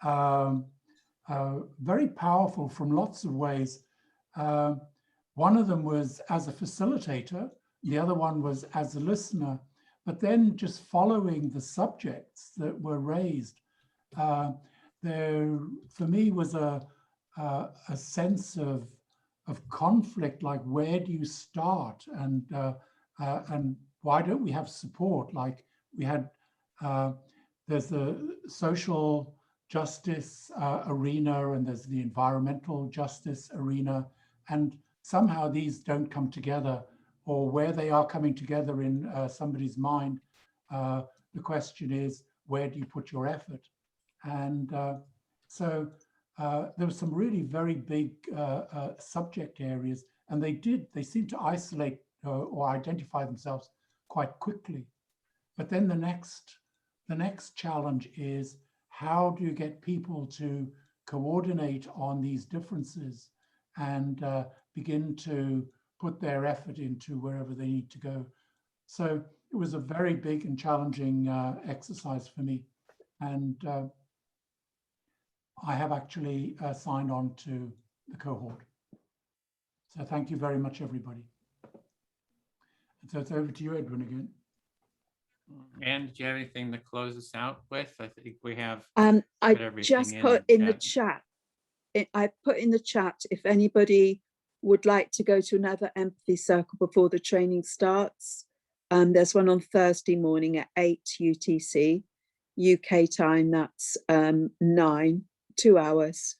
very powerful from lots of ways. One of them was as a facilitator, the other one was as a listener, but then just following the subjects that were raised. There, for me, was a sense of conflict, like where do you start, and why don't we have support? Like we had, there's the social justice arena, and there's the environmental justice arena, and somehow these don't come together, or where they are coming together in somebody's mind. The question is, where do you put your effort? And so there were some really very big subject areas, and they seemed to isolate or identify themselves quite quickly. But then the next challenge is, how do you get people to coordinate on these differences and begin to put their effort into wherever they need to go? So it was a very big and challenging exercise for me. And I have actually signed on to the cohort. So thank you very much, everybody. And so it's over to you, Edwin, again. And do you have anything to close us out with? I think we have. I just put in the chat. I put in the chat if anybody would like to go to another empathy circle before the training starts. There's one on Thursday morning at 8 UTC, UK time. That's 9, 2 hours,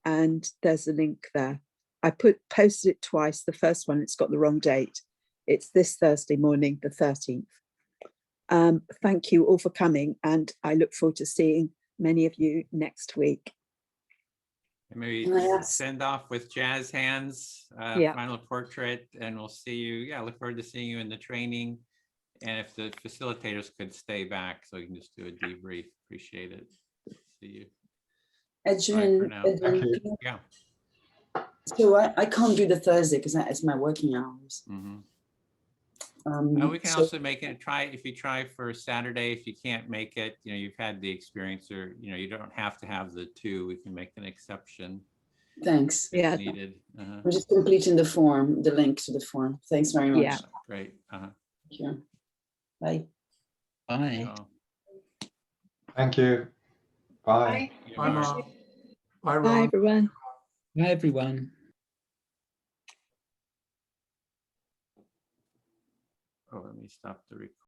and there's a link there. I posted it twice. The first one, it's got the wrong date. It's this Thursday morning, the 13th. Thank you all for coming, and I look forward to seeing many of you next week. And maybe send off with jazz hands, final portrait, and we'll see you. Yeah, look forward to seeing you in the training. And if the facilitators could stay back so we can just do a debrief, appreciate it. See you. Edwin, yeah. So I can't do the Thursday because it's my working hours. Mm-hmm. We can also make it if you try for Saturday. If you can't make it, you know, you've had the experience, or you know, you don't have to have the 2. We can make an exception. Thanks. Yeah. Needed. I'm just completing the form, the link to the form. Thanks very much. Yeah. Great. Thank you. Bye. Bye. Thank you. Bye. Bye, Mark. Bye, Ron. Bye, everyone. Bye, everyone. Oh, let me stop the recording.